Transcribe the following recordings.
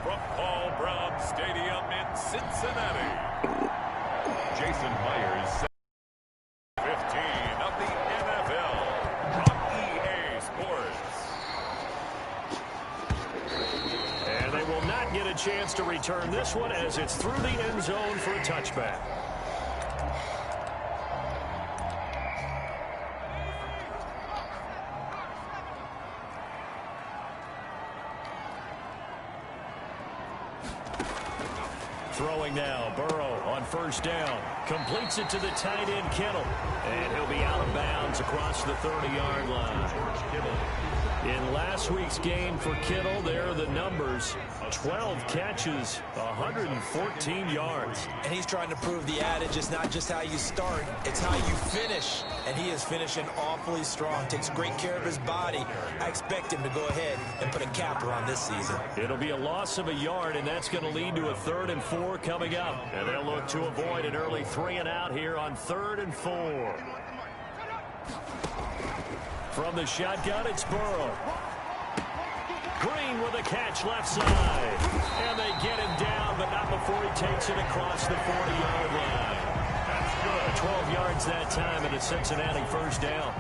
from Paul Brown Stadium in Cincinnati. Jason Myers, 15 of the NFL on EA Sports. And they will not get a chance to return this one as it's through the end zone for a touchback. Throwing now, Burrow on first down. Completes it to the tight end, Kittle. And he'll be out of bounds across the 30-yard line. In last week's game for Kittle, there are the numbers. 12 catches, 114 yards. And he's trying to prove the adage is not just how you start, it's how you finish. And he is finishing awfully strong. Takes great care of his body. I expect him to go ahead and put a capper on this season. It'll be a loss of a yard, and that's going to lead to a 3rd and 4 coming up. And they'll look to avoid an early 3 and out here on 3rd and 4. From the shotgun, it's Burrow. Green with a catch left side. And they get him down, but not before he takes it across the 40-yard line. That's good. 12 yards that time, and a Cincinnati first down.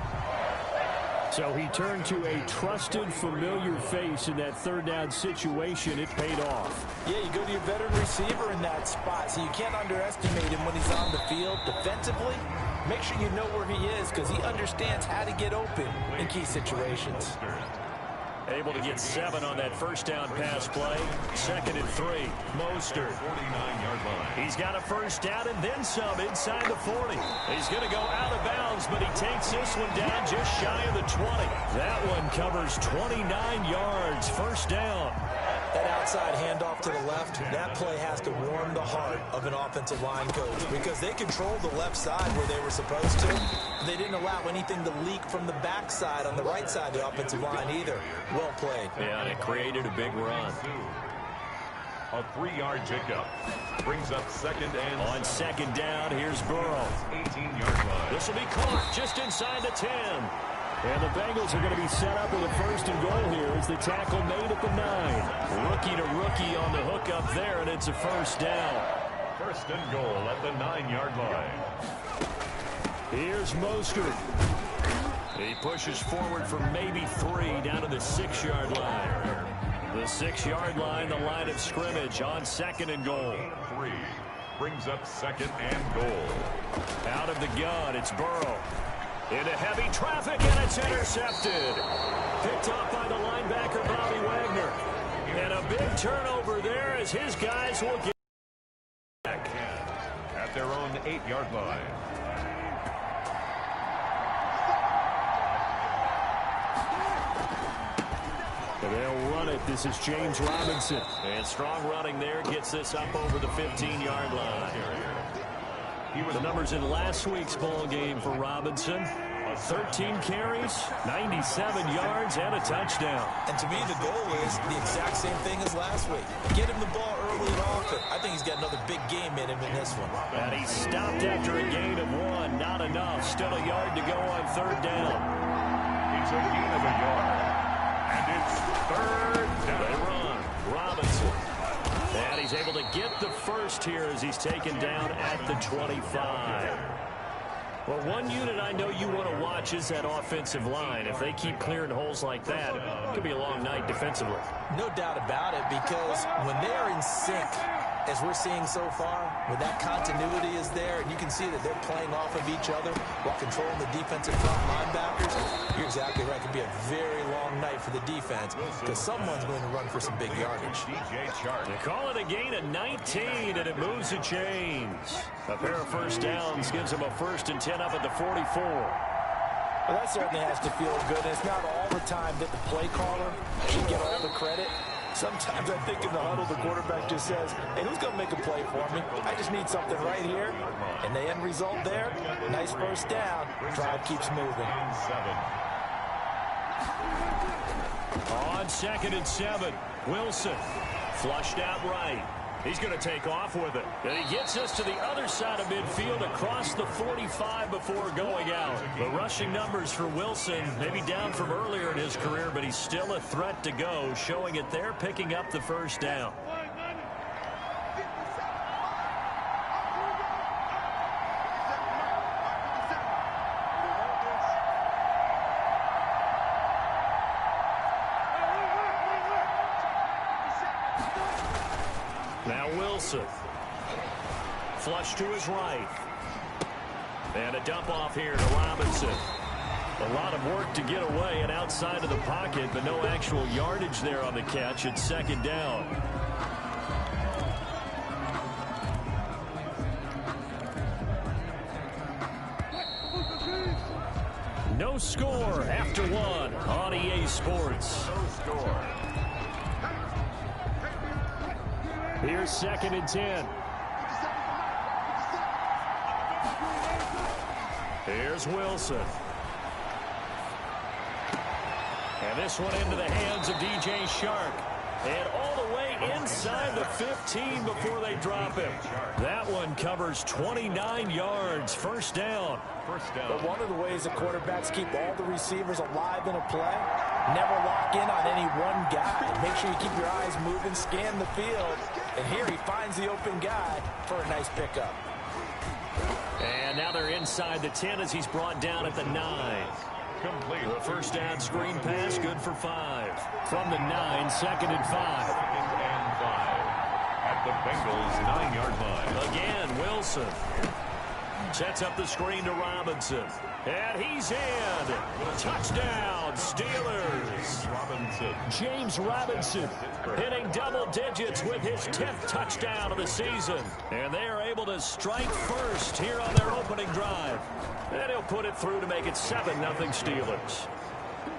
So he turned to a trusted, familiar face in that 3rd down situation. It paid off. Yeah, you go to your veteran receiver in that spot, so you can't underestimate him when he's on the field defensively. Make sure you know where he is because he understands how to get open in key situations. Able to get 7 on that first down pass play. 2nd and 3. Mostert. 49-yard line. He's got a first down and then some inside the 40. He's going to go out of bounds, but he takes this one down just shy of the 20. That one covers 29 yards. First down. That outside handoff to the left, that play has to warm the heart of an offensive line coach because they controlled the left side where they were supposed to. They didn't allow anything to leak from the backside on the right side of the offensive line either. Well played. Yeah, and it created a big run. A 3-yard pickup brings up 2nd and on 2nd down, here's Burrow. 18-yard line. This will be caught just inside the 10. And the Bengals are going to be set up with a 1st and goal here as the tackle made at the 9. Rookie to rookie on the hook up there, and it's a first down. 1st and goal at the 9-yard line. Here's Mostert. He pushes forward for maybe 3 down to the 6-yard line. The 6-yard line, the line of scrimmage on 2nd and goal. 3 brings up 2nd and goal. Out of the gun, it's Burrow. Into heavy traffic, and it's intercepted. Picked off by the linebacker, Bobby Wagner. And a big turnover there as his guys will get back at their own 8-yard line. They'll run it. This is James Robinson. And strong running there gets this up over the 15-yard line. The numbers in last week's ball game for Robinson. 13 carries, 97 yards, and a touchdown. And to me, the goal is the exact same thing as last week. Get him the ball early and often. I think he's got another big game in him in this one. And he stopped after a gain of 1. Not enough. Still a yard to go on 3rd down. It's a gain of a yard. And it's 3rd down. They run. Robinson. And he's able to get the first here as he's taken down at the 25. Well, one unit I know you want to watch is that offensive line. If they keep clearing holes like that, it could be a long night defensively. No doubt about it, because when they are in sync, as we're seeing so far, when that continuity is there, and you can see that they're playing off of each other while controlling the defensive front linebackers, you're exactly right. It could be a very long night for the defense because someone's going to run for some big yardage. They call it a gain of 19, and it moves the chains. A pair of first downs gives them a 1st and 10 up at the 44. Well, that certainly has to feel good. And it's not all the time that the play caller should get all the credit. Sometimes I think in the huddle, the quarterback just says, hey, who's going to make a play for me? I just need something right here. And the end result there, nice first down. Drive keeps moving. On 2nd and 7, Wilson flushed out right. He's going to take off with it. And he gets us to the other side of midfield across the 45 before going out. The rushing numbers for Wilson maybe down from earlier in his career, but he's still a threat to go, showing it there, picking up the first down. Now Wilson. Flush to his right. And a dump off here to Robinson. A lot of work to get away and outside of the pocket, but no actual yardage there on the catch. It's second down. No score after one on EA Sports. No score. Here's second and 10. Here's Wilson. And this one into the hands of DJ Shark. And all the way inside the 15 before they drop him. That one covers 29 yards. First down. But one of the ways the quarterbacks keep all the receivers alive in a play, never lock in on any one guy. Make sure you keep your eyes moving, scan the field. And here he finds the open guy for a nice pickup. And now they're inside the 10 as he's brought down at the 9. Complete. The first down screen pass, good for 5. From the 9, second and 5. Second and 5. At the Bengals' 9-yard line. Again, Wilson. Sets up the screen to Robinson. And he's in. Touchdown, Steelers. Robinson. James Robinson hitting double digits with his 10th touchdown of the season. And they are able to strike first here on their opening drive. And he'll put it through to make it 7-0 Steelers.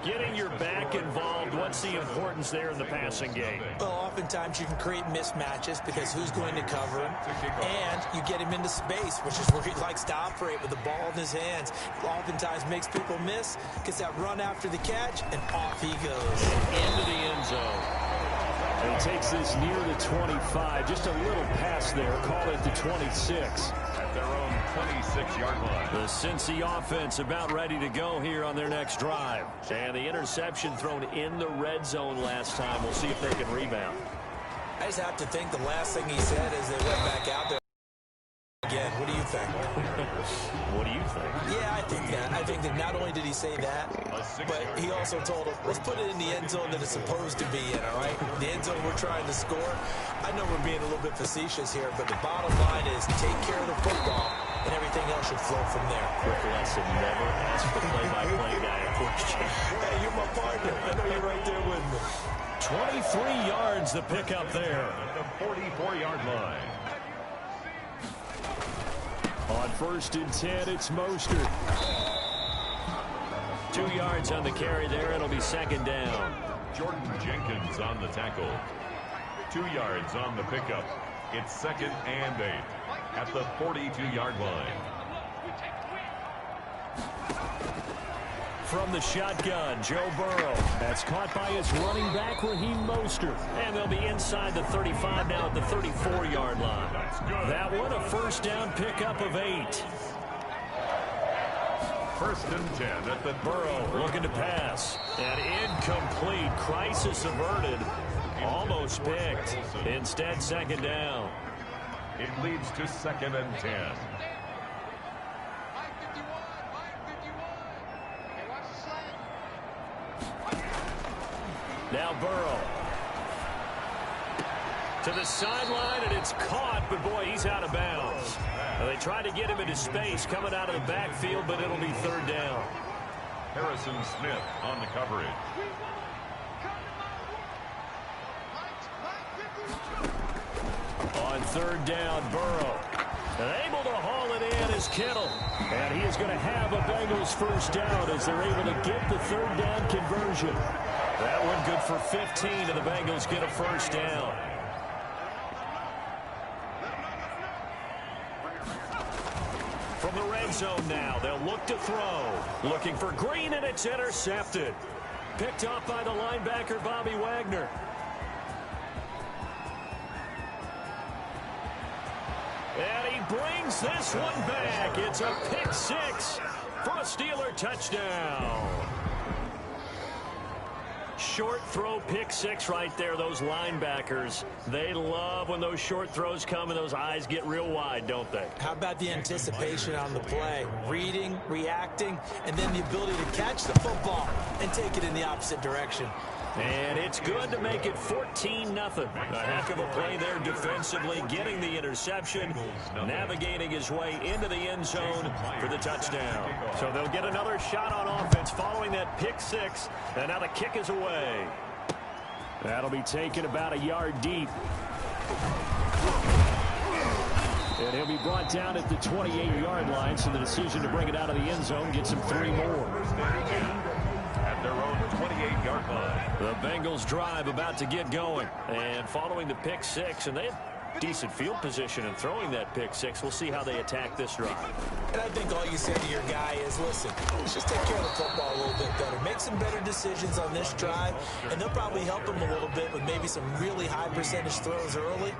Getting your back involved, what's the importance there in the passing game? Well, oftentimes you can create mismatches because who's going to cover him, and you get him into space, which is where he likes to operate with the ball in his hands. Oftentimes makes people miss, gets that run after the catch, and off he goes. Into the end zone. And he takes this near the 25, just a little pass there, call it the 26. At their own 26-yard line. The Cincy offense about ready to go here on their next drive. And the interception thrown in the red zone last time. We'll see if they can rebound. I just have to think the last thing he said as they went back out there. Again, what do you think? What do you think? Yeah, I think that. I think that not only did he say that, but he also told him, let's put it in the end zone that it's supposed to be in, all right? The end zone we're trying to score. I know we're being a little bit facetious here, but the bottom line is take care of the football, and everything else should flow from there. Quick lesson, never ask the play-by-play guy a question. Hey, you're my partner. I know you're right there with me. 23 yards to pick up there. At the 44-yard line. On first and 10, it's Mostert. 2 yards on the carry there. It'll be second down. Jordan Jenkins on the tackle. 2 yards on the pickup. It's second and 8 at the 42-yard line. From the shotgun, Joe Burrow. That's caught by his running back, Raheem Mostert. And they'll be inside the 35 now at the 34-yard line. That one, a first down pickup of 8. First and 10 at the Burrow looking to pass. And incomplete. Crisis averted. Almost picked. Instead, second down. It leads to second and 10. Now Burrow. To the sideline, and it's caught, but boy, he's out of bounds. Now, they tried to get him into space coming out of the backfield, but it'll be third down. Harrison Smith on the coverage. On third down, Burrow. And able to haul it in is Kittle. And he is going to have a Bengals first down as they're able to get the third down conversion. That one good for 15, and the Bengals get a first down. From the red zone now, they'll look to throw. Looking for Green, and it's intercepted. Picked off by the linebacker, Bobby Wagner. And he brings this one back. It's a pick 6 for a Steeler touchdown. Short throw, pick 6 right there. Those linebackers, they love when those short throws come and those eyes get real wide, don't they? How about the anticipation on the play? Reading, reacting, and then the ability to catch the football and take it in the opposite direction. And it's good to make it 14-0. A heck of a play there defensively, getting the interception, navigating his way into the end zone for the touchdown. So they'll get another shot on offense following that pick six. And now the kick is away. That'll be taken about a yard deep. And he'll be brought down at the 28-yard line, so the decision to bring it out of the end zone gets him 3 more. At their own 28-yard line. The Bengals drive about to get going. And following the pick six, and they have decent field position in throwing that pick six. We'll see how they attack this drive. And I think all you say to your guy is, listen, let's just take care of the football a little bit better. Make some better decisions on this drive, and they'll probably help him a little bit with maybe some really high percentage throws early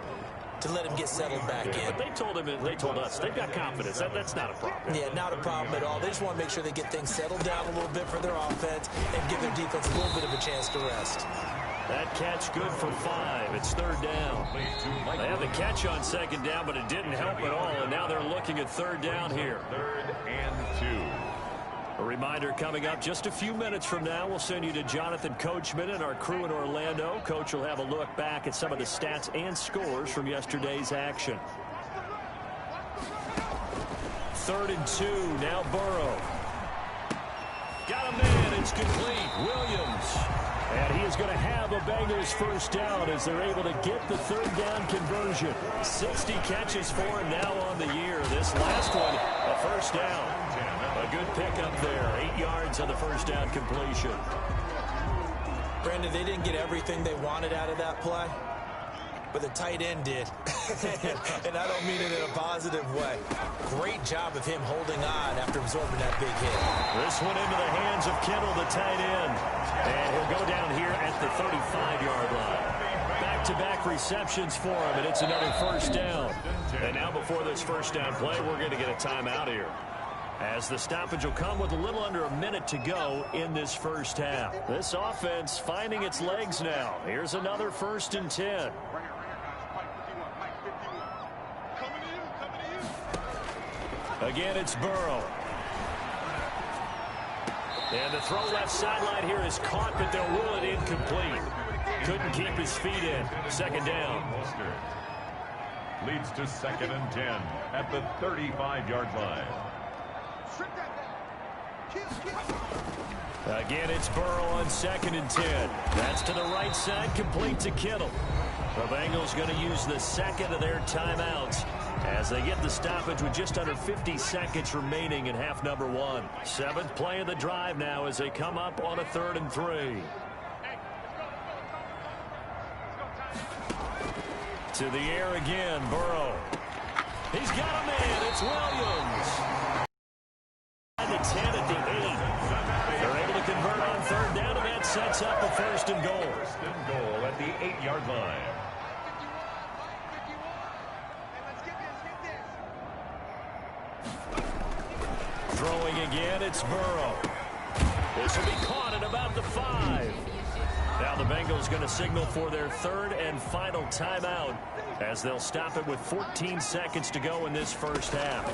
to let him get settled back in. But they told us they've got confidence. That's not a problem. Yeah, not a problem at all. They just want to make sure they get things settled down a little bit for their offense and give their defense a little bit of a chance to rest. That catch good for 5. It's 3rd down. They have the catch on 2nd down, but it didn't help at all, and now they're looking at 3rd down here. 3rd and 2. A reminder coming up just a few minutes from now. We'll send you to Jonathan Coachman and our crew in Orlando. Coach will have a look back at some of the stats and scores from yesterday's action. 3rd and 2. Now Burrow. Got a man. It's complete. Williams. And he is going to have a Bengals 1st down as they're able to get the 3rd down conversion. 60 catches for him now on the year. This last one, a 1st down. A good pickup there. 8 yards on the 1st down completion. Brandon, they didn't get everything they wanted out of that play, but the tight end did. And I don't mean it in a positive way. Great job of him holding on after absorbing that big hit. This one into the hands of Kittle, the tight end. And he'll go down here at the 35-yard line. Back-to-back receptions for him, and it's another 1st down. And now before this 1st down play, we're going to get a timeout here, as the stoppage will come with a little under a minute to go in this 1st half. This offense finding its legs now. Here's another 1st and 10. Again, it's Burrow. And the throw left sideline here is caught, but they'll rule it incomplete. Couldn't keep his feet in. 2nd down. Leads to 2nd and 10 at the 35-yard line. Again, it's Burrow on 2nd and 10. That's to the right side, complete to Kittle. The Bengals going to use the 2nd of their timeouts as they get the stoppage with just under 50 seconds remaining in half number 1. 7th play of the drive now as they come up on a 3rd and 3. To the air again, Burrow. He's got a man. It's Williams. The 10 at the 8. They're able to convert on 3rd down, and that sets up a 1st and goal. 1st and goal at the 8-yard line. Throwing again, it's Burrow. This will be caught at about the 5. Now the Bengals going to signal for their 3rd and final timeout as they'll stop it with 14 seconds to go in this 1st half.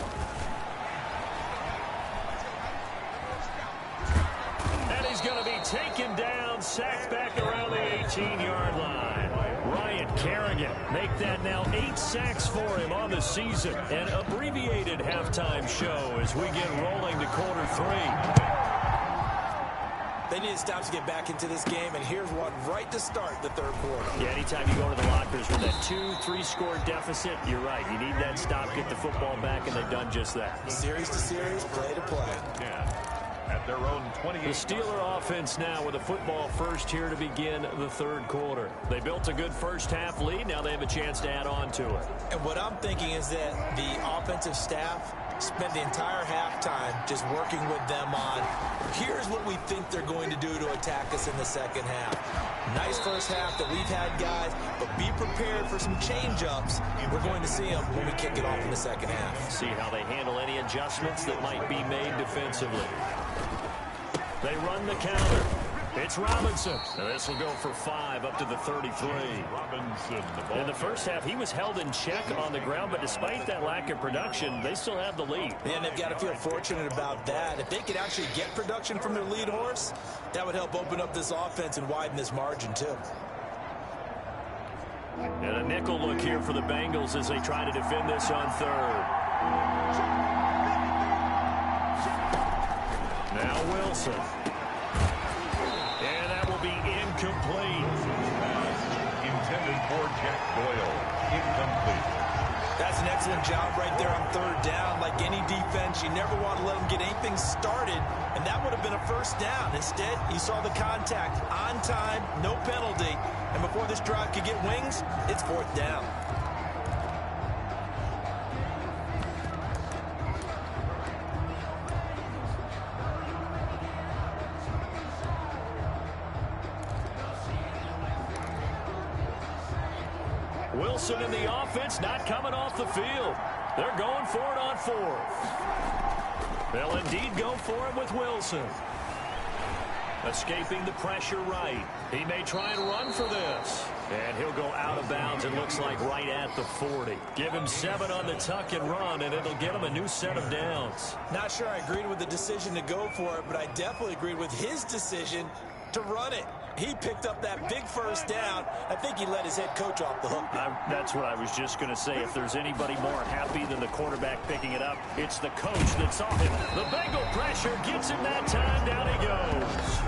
And he's going to be taken down, sacked back around the 18-yard line. Ryan Kerrigan make that now 8 sacks for him on the season. An abbreviated halftime show as we get rolling to quarter 3. They need to stop to get back into this game, and here's one right to start the 3rd quarter. Yeah, anytime you go to the lockers with that 2-3 score deficit, you're right. You need that stop, get the football back, and they've done just that. Series to series, play to play. Yeah. At their own 28. The Steeler offense now with a football first here to begin the 3rd quarter. They built a good 1st half lead. Now they have a chance to add on to it. And what I'm thinking is that the offensive staff spent the entire halftime just working with them on, here's what we think they're going to do to attack us in the 2nd half. Nice 1st half that we've had, guys, but be prepared for some change-ups. We're going to see them when we kick it off in the 2nd half. See how they handle any adjustments that might be made defensively. They run the counter. It's Robinson. And this will go for 5 up to the 33. Robinson, In the first half, he was held in check on the ground, but despite that lack of production, they still have the lead. And they've got to feel fortunate about that. If they could actually get production from their lead horse, that would help open up this offense and widen this margin, too. And a nickel look here for the Bengals as they try to defend this on third. Now Wilson. And that will be incomplete. intended for Jack Doyle. Incomplete. That's an excellent job right there on third down. Like any defense, you never want to let them get anything started, and that would have been a first down. Instead, you saw the contact on time, no penalty, and before this drive could get wings, it's fourth down. Wilson in the offense not coming off the field. They're going for it on fourth. They'll indeed go for it with Wilson. Escaping the pressure right. He may try and run for this. And he'll go out of bounds, it looks like right at the 40. Give him 7 on the tuck and run, and it'll get him a new set of downs. Not sure I agreed with the decision to go for it, but I definitely agreed with his decision to run it. He picked up that big first down. I think he let his head coach off the hook. That's what I was just going to say. If there's anybody more happy than the quarterback picking it up, it's the coach that saw him. The Bengal pressure gets him that time. Down he goes.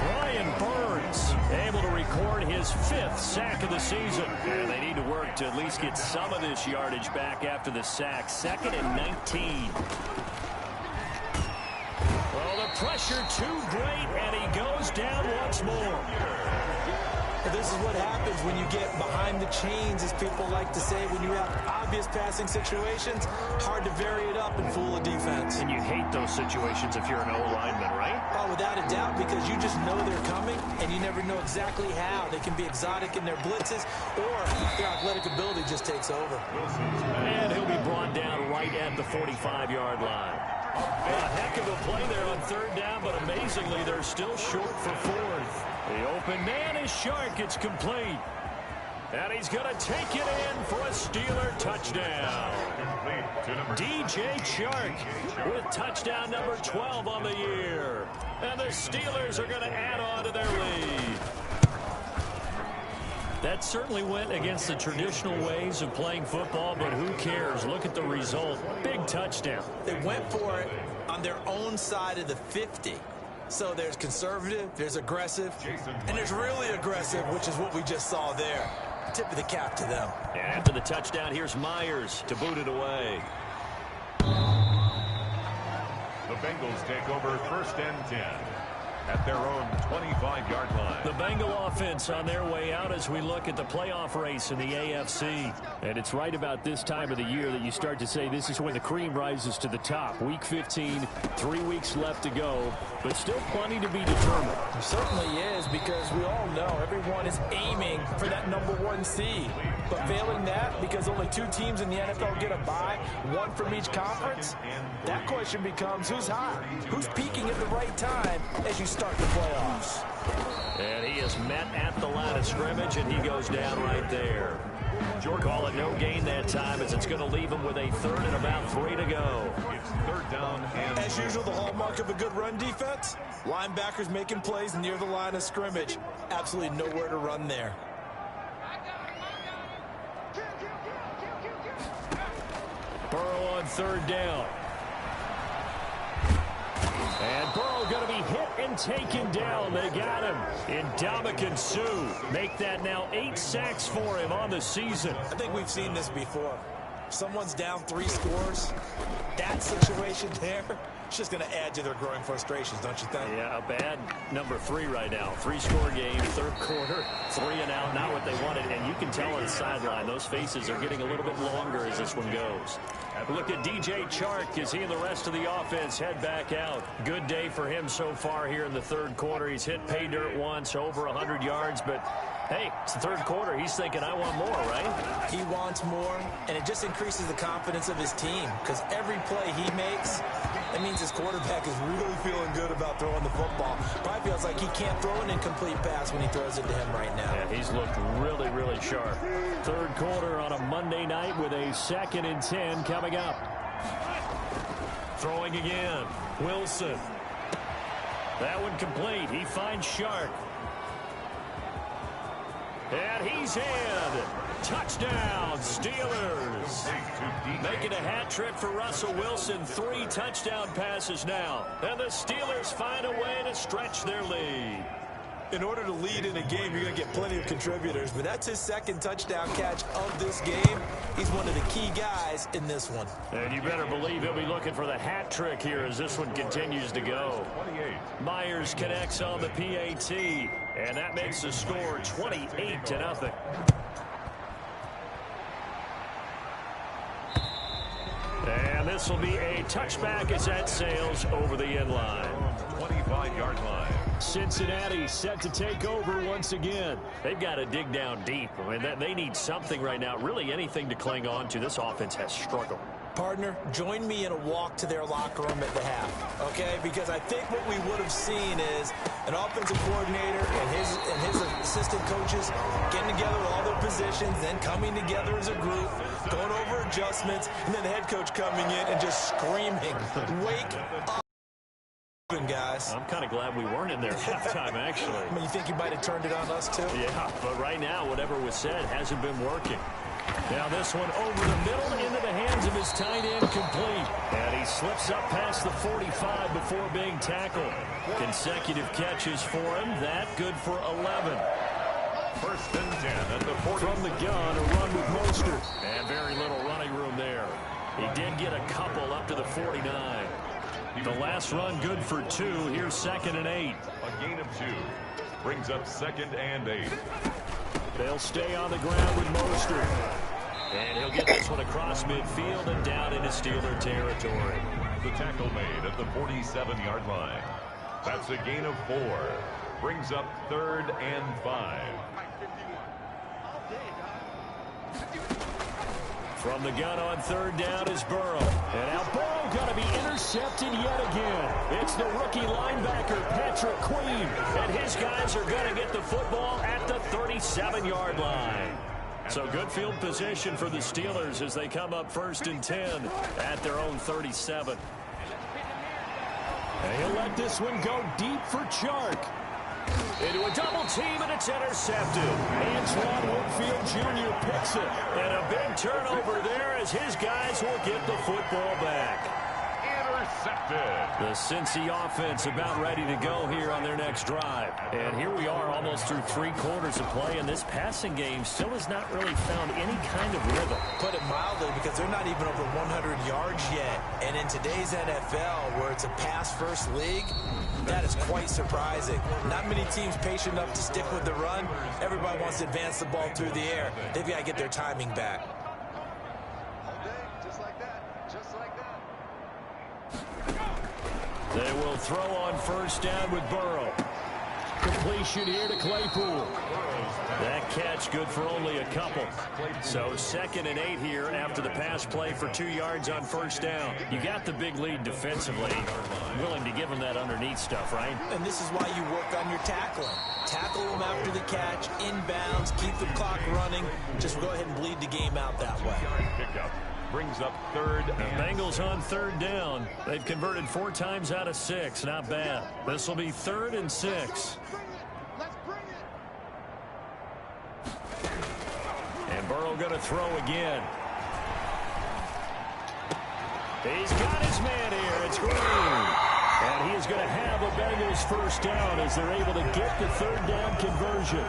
Brian Burns able to record his 5th sack of the season. And they need to work to at least get some of this yardage back after the sack. 2nd and 19. Well, the pressure too great, and he goes down once more. This is what happens when you get behind the chains, as people like to say. When you have obvious passing situations, hard to vary it up and fool a defense. And you hate those situations if you're an O-lineman, right? Oh, without a doubt, because you just know they're coming, and you never know exactly how. They can be exotic in their blitzes, or their athletic ability just takes over. And he'll be brought down right at the 45-yard line. A heck of a play there on third down, but amazingly, they're still short for fourth. The open man is Shark. It's complete. And he's going to take it in for a Steeler touchdown. DJ Chark with touchdown number 12 on the year. And the Steelers are going to add on to their lead. That certainly went against the traditional ways of playing football, but who cares? Look at the result. Big touchdown. They went for it on their own side of the 50. So there's conservative, there's aggressive, and there's really aggressive, which is what we just saw there. Tip of the cap to them. And after the touchdown, here's Myers to boot it away. The Bengals take over 1st and 10 at their own 25-yard line. The Bengal offense on their way out as we look at the playoff race in the AFC. And it's right about this time of the year that you start to say this is when the cream rises to the top. Week 15, 3 weeks left to go, but still plenty to be determined. There certainly is, because we all know everyone is aiming for that #1 seed. But failing that, because only 2 teams in the NFL get a bye, 1 from each conference, that question becomes who's hot? Who's peaking at the right time as you start the playoffs? And he is met at the line of scrimmage, and he goes down right there. Call it no gain that time, as it's going to leave him with a 3rd and about 3 to go. It's 3rd down and... As usual, the hallmark of a good run defense, linebackers making plays near the line of scrimmage. Absolutely nowhere to run there. Burrow on 3rd down. And Burrow going to be hit and taken down. They got him. Ndamukong Suh make that now 8 sacks for him on the season. I think we've seen this before. Someone's down 3 scores. That situation there, it's just going to add to their growing frustrations, don't you think? Yeah, a bad number 3 right now. 3-score game, 3rd quarter, 3 and out, not what they wanted. And you can tell on the sideline, those faces are getting a little bit longer as this one goes. Look at DJ Chark as he and the rest of the offense head back out. Good day for him so far here in the 3rd quarter. He's hit pay dirt once, over 100 yards, but hey, it's the 3rd quarter. He's thinking, I want more, right? He wants more, and it just increases the confidence of his team because every play he makes, that means his quarterback is really feeling good about throwing the football. Probably feels like he can't throw an incomplete pass when he throws it to him right now. Yeah, he's looked really, really sharp. Third quarter on a Monday night with a 2nd and 10 coming up. Throwing again. Wilson. That one complete. He finds Shark. And he's in. Touchdown, Steelers. Making a hat trick for Russell Wilson. 3 touchdown passes now. And the Steelers find a way to stretch their lead. In order to lead in a game, you're going to get plenty of contributors, but that's his 2nd touchdown catch of this game. He's one of the key guys in this one. And you better believe he'll be looking for the hat trick here as this one continues to go. Myers connects on the PAT, and that makes the score 28-0. And this will be a touchback as that sails over the end line. 25-yard line. Cincinnati set to take over once again. They've got to dig down deep. I mean, they need something right now, really anything to cling on to. This offense has struggled. Partner, join me in a walk to their locker room at the half, okay? Because I think what we would have seen is an offensive coordinator and his assistant coaches getting together with all their positions, then coming together as a group, going over adjustments, and then the head coach coming in and just screaming, "Wake up, guys." I'm kind of glad we weren't in there at halftime, actually. I mean, you think you might have turned it on us, too? Yeah, but right now, whatever was said hasn't been working. Now this one over the middle into the hands of his tight end, complete. And he slips up past the 45 before being tackled. Consecutive catches for him. That good for 11. 1st and 10 at the 40. From the gun, a run with Mostert. And very little running room there. He did get a couple up to the 49. The last run good for 2. Here's 2nd and 8. A gain of 2. Brings up 2nd and 8. They'll stay on the ground with Mostert. And he'll get this one across midfield and down into Steeler territory. The tackle made at the 47-yard line. That's a gain of 4. Brings up 3rd and 5. From the gun on 3rd down is Burrow. And now Burrow going to be intercepted yet again. It's the rookie linebacker, Patrick Queen. And his guys are going to get the football at the 37-yard line. So good field position for the Steelers as they come up 1st and 10 at their own 37. And he'll let this one go deep for Chark. Into a double team, and it's intercepted. Antoine Winfield Jr. picks it. And a big turnover there as his guys will get the football back. Intercepted. The Cincy offense about ready to go here on their next drive. And here we are almost through 3 quarters of play, and this passing game still has not really found any kind of rhythm. Put it mildly, because they're not even over 100 yards yet. And in today's NFL, where it's a pass-first league, that is quite surprising. Not many teams patient enough to stick with the run. Everybody wants to advance the ball through the air. They've got to get their timing back. They will throw on 1st down with Burrow. Completion here to Claypool. That catch good for only a couple. So 2nd and 8 here after the pass play for 2 yards on 1st down. You got the big lead defensively. Willing to give them that underneath stuff, right? And this is why you work on your tackling. Tackle them after the catch, inbounds, keep the clock running. Just go ahead and bleed the game out that way. Pickup. Brings up 3rd and Bengals on 3rd down. They've converted 4 times out of 6. Not bad. This will be 3rd and 6. And Burrow going to throw again. He's got his man here. It's Green. And he is going to have a Bengals 1st down as they're able to get the 3rd down conversion.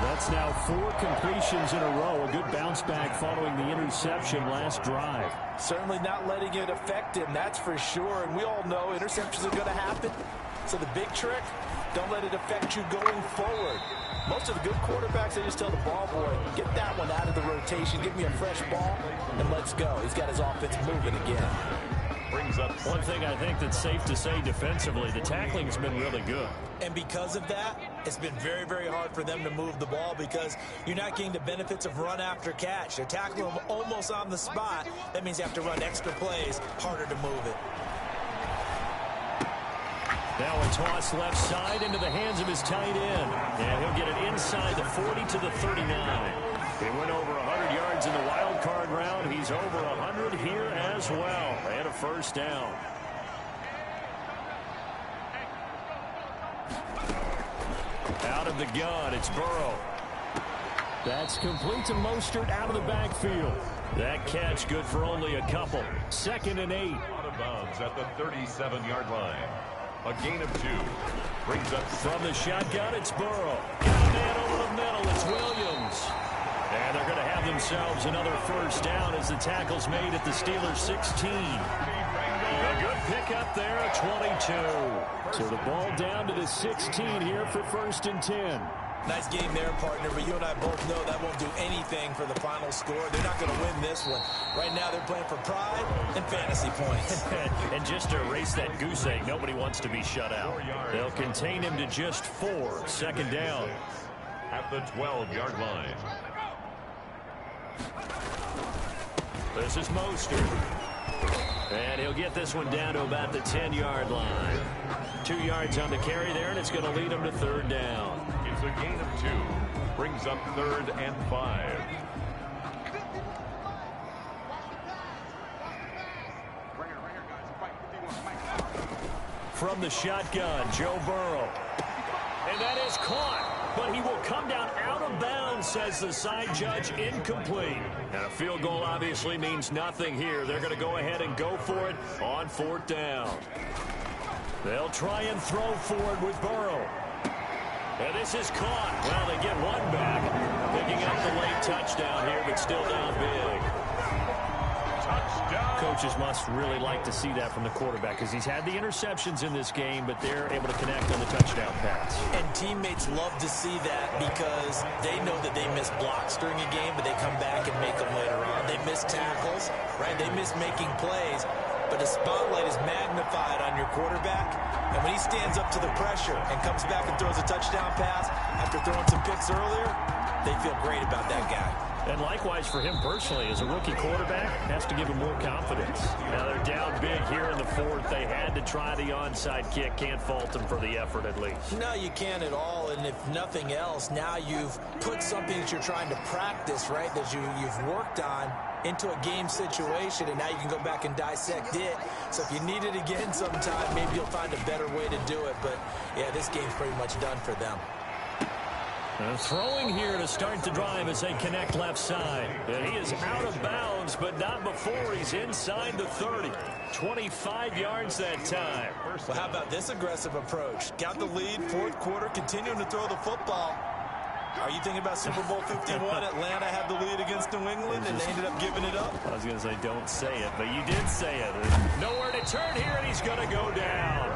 That's now 4 completions in a row. A good bounce back following the interception last drive. Certainly not letting it affect him, that's for sure. And we all know interceptions are going to happen. So the big trick, don't let it affect you going forward. Most of the good quarterbacks, they just tell the ball boy, get that one out of the rotation, give me a fresh ball, and let's go. He's got his offense moving again. brings up One thing I think that's safe to say defensively, the tackling's been really good. And because of that, it's been very, very hard for them to move the ball because you're not getting the benefits of run after catch. They're tackling them almost on the spot. That means you have to run extra plays, harder to move it. Now a toss left side into the hands of his tight end. And he'll get it inside the 40 to the 39. He went over 100 yards in the wild card round. He's over 100 here as well. And a first down. Out of the gun, it's Burrow. That's complete to Mostert out of the backfield. That catch good for only a couple. 2nd and 8. Out of bounds at the 37-yard line. A gain of 2. Brings up from the shotgun, it's Burrow. Got a man over the middle, it's Williams. And they're going to have themselves another first down as the tackle's made at the Steelers' 16. A good pickup there at 22. So the ball down to the 16 here for 1st and 10. Nice game there, partner, but you and I both know that won't do anything for the final score. They're not going to win this one. Right now they're playing for pride and fantasy points. And just to erase that goose egg, nobody wants to be shut out. They'll contain him to just 4. 2nd down. At the 12-yard line. This is Mostert. And he'll get this one down to about the 10-yard line. 2 yards on the carry there, and it's going to lead him to 3rd down. It's a gain of 2. Brings up 3rd and 5. From the shotgun, Joe Burrow. And that is caught. But he will come down out of bounds, says the side judge, incomplete. And a field goal obviously means nothing here. They're going to go ahead and go for it on 4th down. They'll try and throw forward with Burrow. And this is caught. Well, they get one back. Picking up the late touchdown here, but still down big. Touchdown. Coaches must really like to see that from the quarterback because he's had the interceptions in this game, but they're able to connect on the touchdown pass. And teammates love to see that because they know that they miss blocks during a game, but they come back and make them later on. They miss tackles, right? They miss making plays, but the spotlight is magnified on your quarterback. And when he stands up to the pressure and comes back and throws a touchdown pass after throwing some picks earlier, they feel great about that guy. And likewise for him personally, as a rookie quarterback, has to give him more confidence. Now they're down big here in the 4th. They had to try the onside kick. Can't fault them for the effort at least. No, you can't at all. And if nothing else, now you've put something that you're trying to practice, right, that you've worked on into a game situation, and now you can go back and dissect it. So if you need it again sometime, maybe you'll find a better way to do it. But, yeah, this game's pretty much done for them. Throwing here to start the drive as they connect left side. And he is out of bounds, but not before he's inside the 30. 25 yards that time. Well, how about this aggressive approach? Got the lead, 4th quarter, continuing to throw the football. Are you thinking about Super Bowl 51? Atlanta had the lead against New England, and they ended up giving it up? I was going to say don't say it, but you did say it. Nowhere to turn here, and he's going to go down.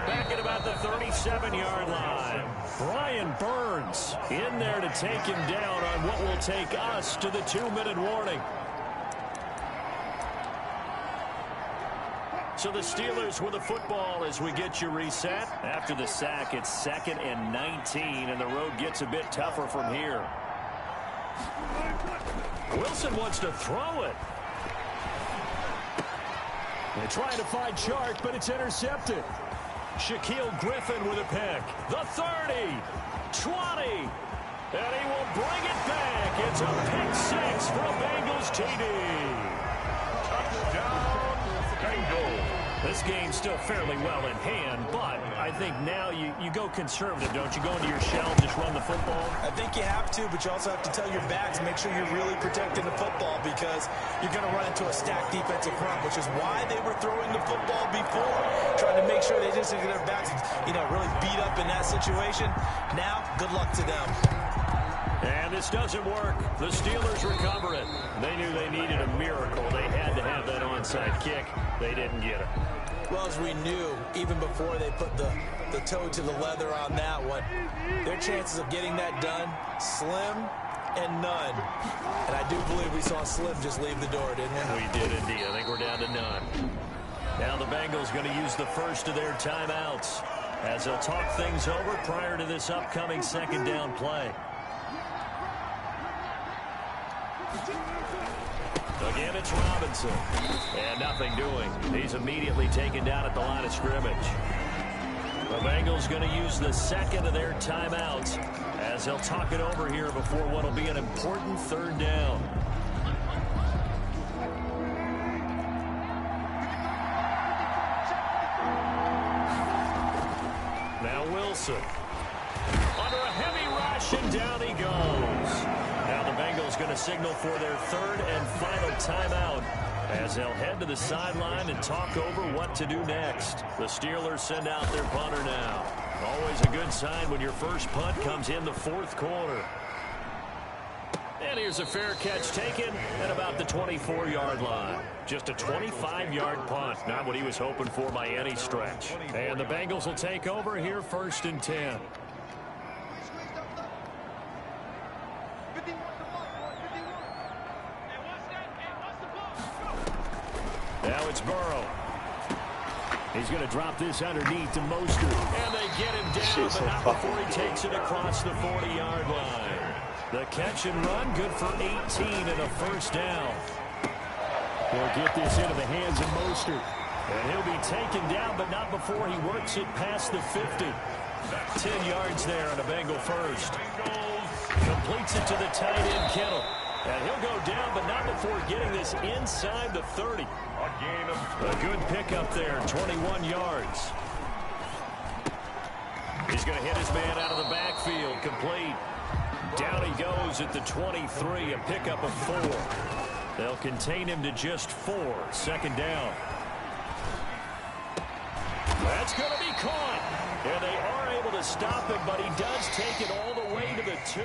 Back at about the 37-yard line. Brian Burns in there to take him down on what will take us to the 2-minute warning. So the Steelers with the football as we get you reset. After the sack, it's 2nd and 19, and the road gets a bit tougher from here. Wilson wants to throw it. They try to find Chark, but it's intercepted. Shaquille Griffin with a pick. The 30, 20, and he will bring it back. It's a pick 6 for a Bengals TD. Touchdown, Bengals. This game's still fairly well in hand, but I think now you go conservative, don't you? Go into your shell, just run the football? I think you have to, but you also have to tell your backs, make sure you're really protecting the football because you're going to run into a stacked defensive front, which is why they were throwing the football before, trying to make sure they just get their backs, really beat up in that situation. Now, good luck to them. And this doesn't work. The Steelers recover it. They knew they needed a miracle. They had to have that onside kick. They didn't get it. Well, as we knew, even before they put the toe to the leather on that one, their chances of getting that done, slim and none. And I do believe we saw Slim just leave the door, didn't we? We did indeed. I think we're down to none. Now the Bengals going to use the first of their timeouts as they'll talk things over prior to this upcoming second down play. Again, it's Robinson. And nothing doing. He's immediately taken down at the line of scrimmage. The Bengals going to use the second of their timeouts as they'll talk it over here before what will be an important third down. Now Wilson. Under a heavy rush, and down he goes. Now the Bengals going to signal for their third and final timeout as they'll head to the sideline and talk over what to do next. The Steelers send out their punter now. Always a good sign when your first punt comes in the fourth quarter. And here's a fair catch taken at about the 24-yard line. Just a 25-yard punt. Not what he was hoping for by any stretch. And the Bengals will take over here first and 10. Now it's Burrow. He's going to drop this underneath to Mostert. And they get him down, but not before he takes it across the 40-yard line. The catch and run, good for 18 and a first down. They'll get this into the hands of Mostert. And he'll be taken down, but not before he works it past the 50. 10 yards there on a Bengal first. Completes it to the tight end, Kittle. And he'll go down, but not before getting this inside the 30. A good pickup there, 21 yards. He's going to hit his man out of the backfield, complete. Down he goes at the 23, a pickup of 4. They'll contain him to just 4, second down. That's going to be caught. And they are able to stop him, but he does take it all the way to the 2.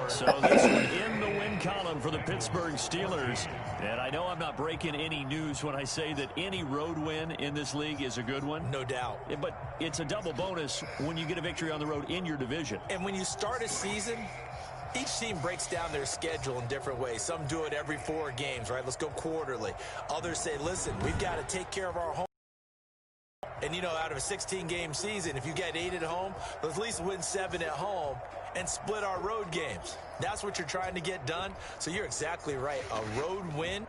So this one in the win column for the Pittsburgh Steelers. And I know I'm not breaking any news when I say that any road win in this league is a good one. No doubt. But it's a double bonus when you get a victory on the road in your division. And when you start a season, each team breaks down their schedule in different ways. Some do it every 4 games, right? Let's go quarterly. Others say, listen, we've got to take care of our home. And, you know, out of a 16-game season, if you get 8 at home, let's at least win 7 at home and split our road games. That's what you're trying to get done. So you're exactly right. A road win.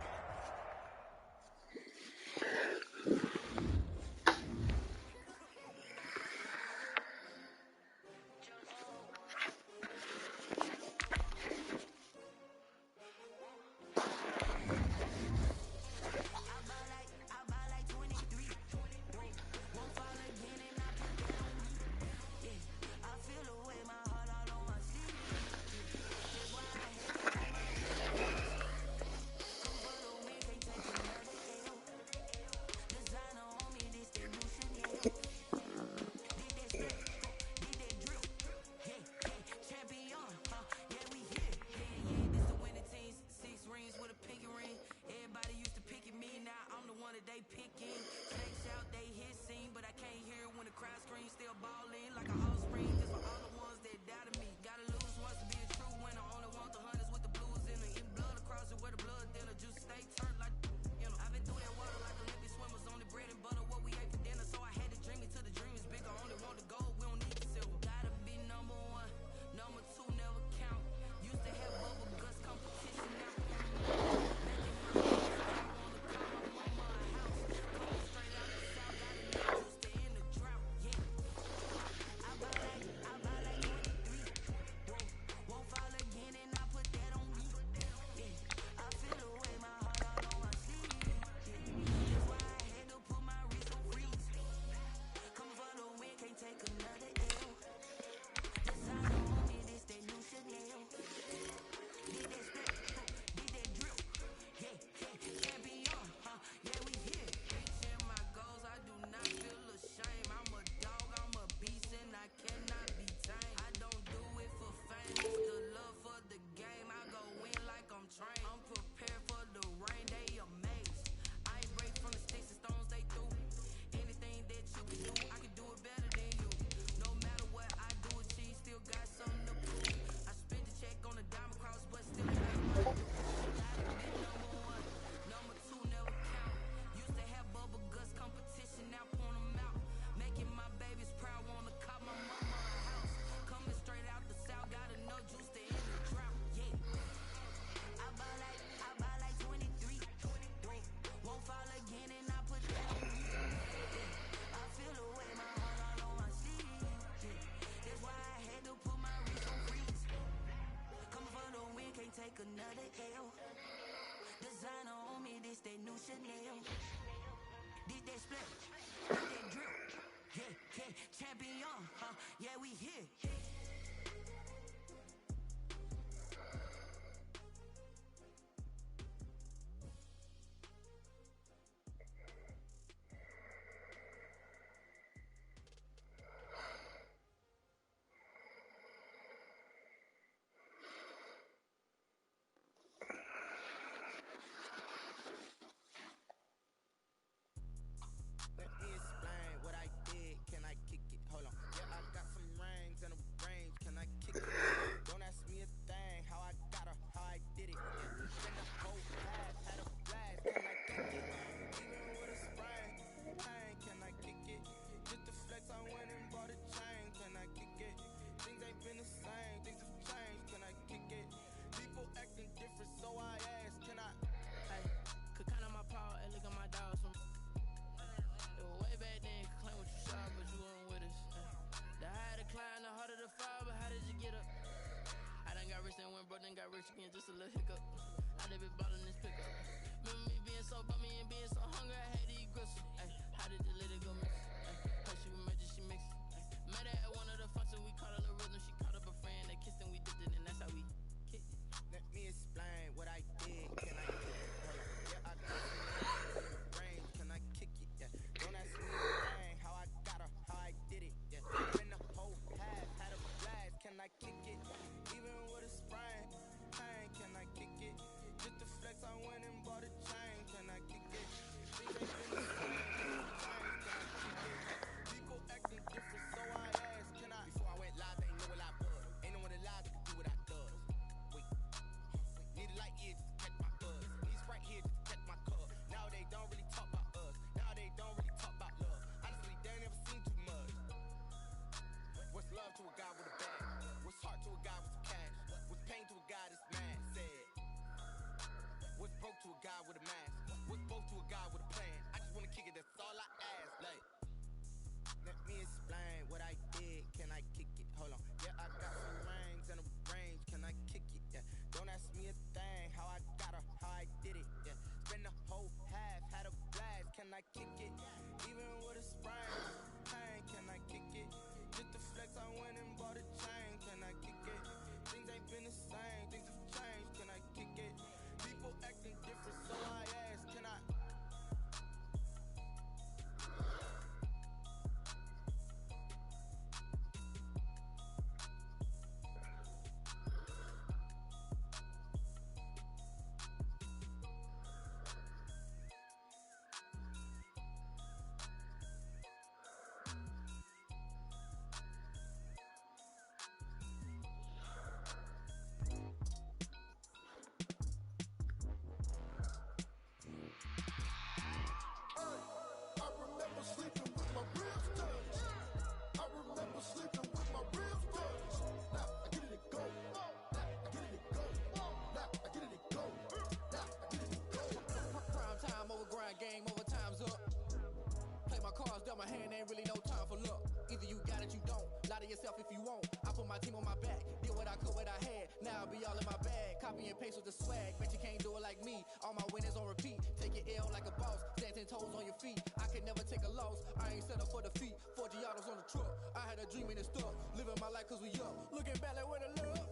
to yourself if you want. I put my team on my back, did what I could, what I had. Now I'll be all in my bag, copy and paste with the swag. Bet you can't do it like me. All my winners on repeat. Take your L like a boss, stand 10 toes on your feet. I can never take a loss. I ain't set up for defeat. 4 Giottos on the truck. I had a dream and it stuck. Living my life cause we up. Looking back like where the love.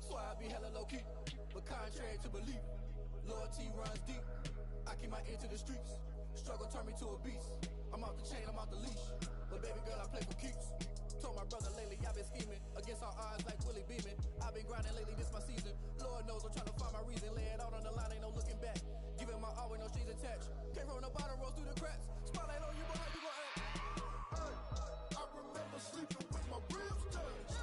So I be hella low key, but contrary to belief, loyalty runs deep. I keep my ear to the streets. Struggle turned me to a beast. I'm off the chain, I'm off the leash. But baby girl, I play for keeps. Told my brother lately, I've been scheming against all odds like Willie Beeman. I've been grinding lately, this my season. Lord knows I'm trying to find my reason. Lay it out on the line, ain't no looking back. Giving my all with no strings attached. Came from the bottom, rose through the cracks. Spotlight on you, but how you gon' act? I remember sleeping with my ribs touched.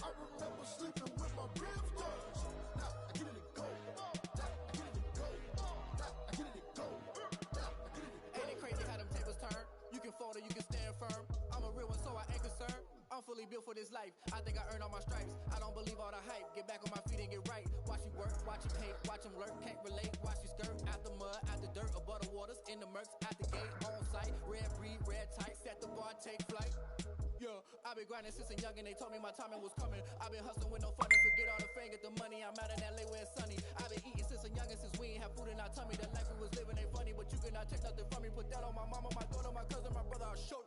I remember sleeping with my ribs touched. Now I get it and go. Now I get it and go. Now I get it and go. Now I get it and go. Ain't it crazy how them tables turn? You can fold or you can stand firm. I'm a real one, so I ain't concerned. I'm fully built for this life. I think I earned all my stripes. I don't believe all the hype. Get back on my feet and get right. Watch you work, watch you hate, watch them lurk. Can't relate, watch you skirt. Out the mud, out the dirt, above the waters, in the murks, out the gate, on site. Red breed, red tight, set the bar, take flight. Yeah, I been grinding since a youngin', they told me my timing was coming. I been hustling with no funding, forget all the fame, get the money. I'm out in LA where it's sunny. I been eating since a youngin', since we ain't have food in our tummy. The life we was living ain't funny, but you cannot take nothing from me. Put that on my mama, my daughter, my cousin, my brother, I'll show.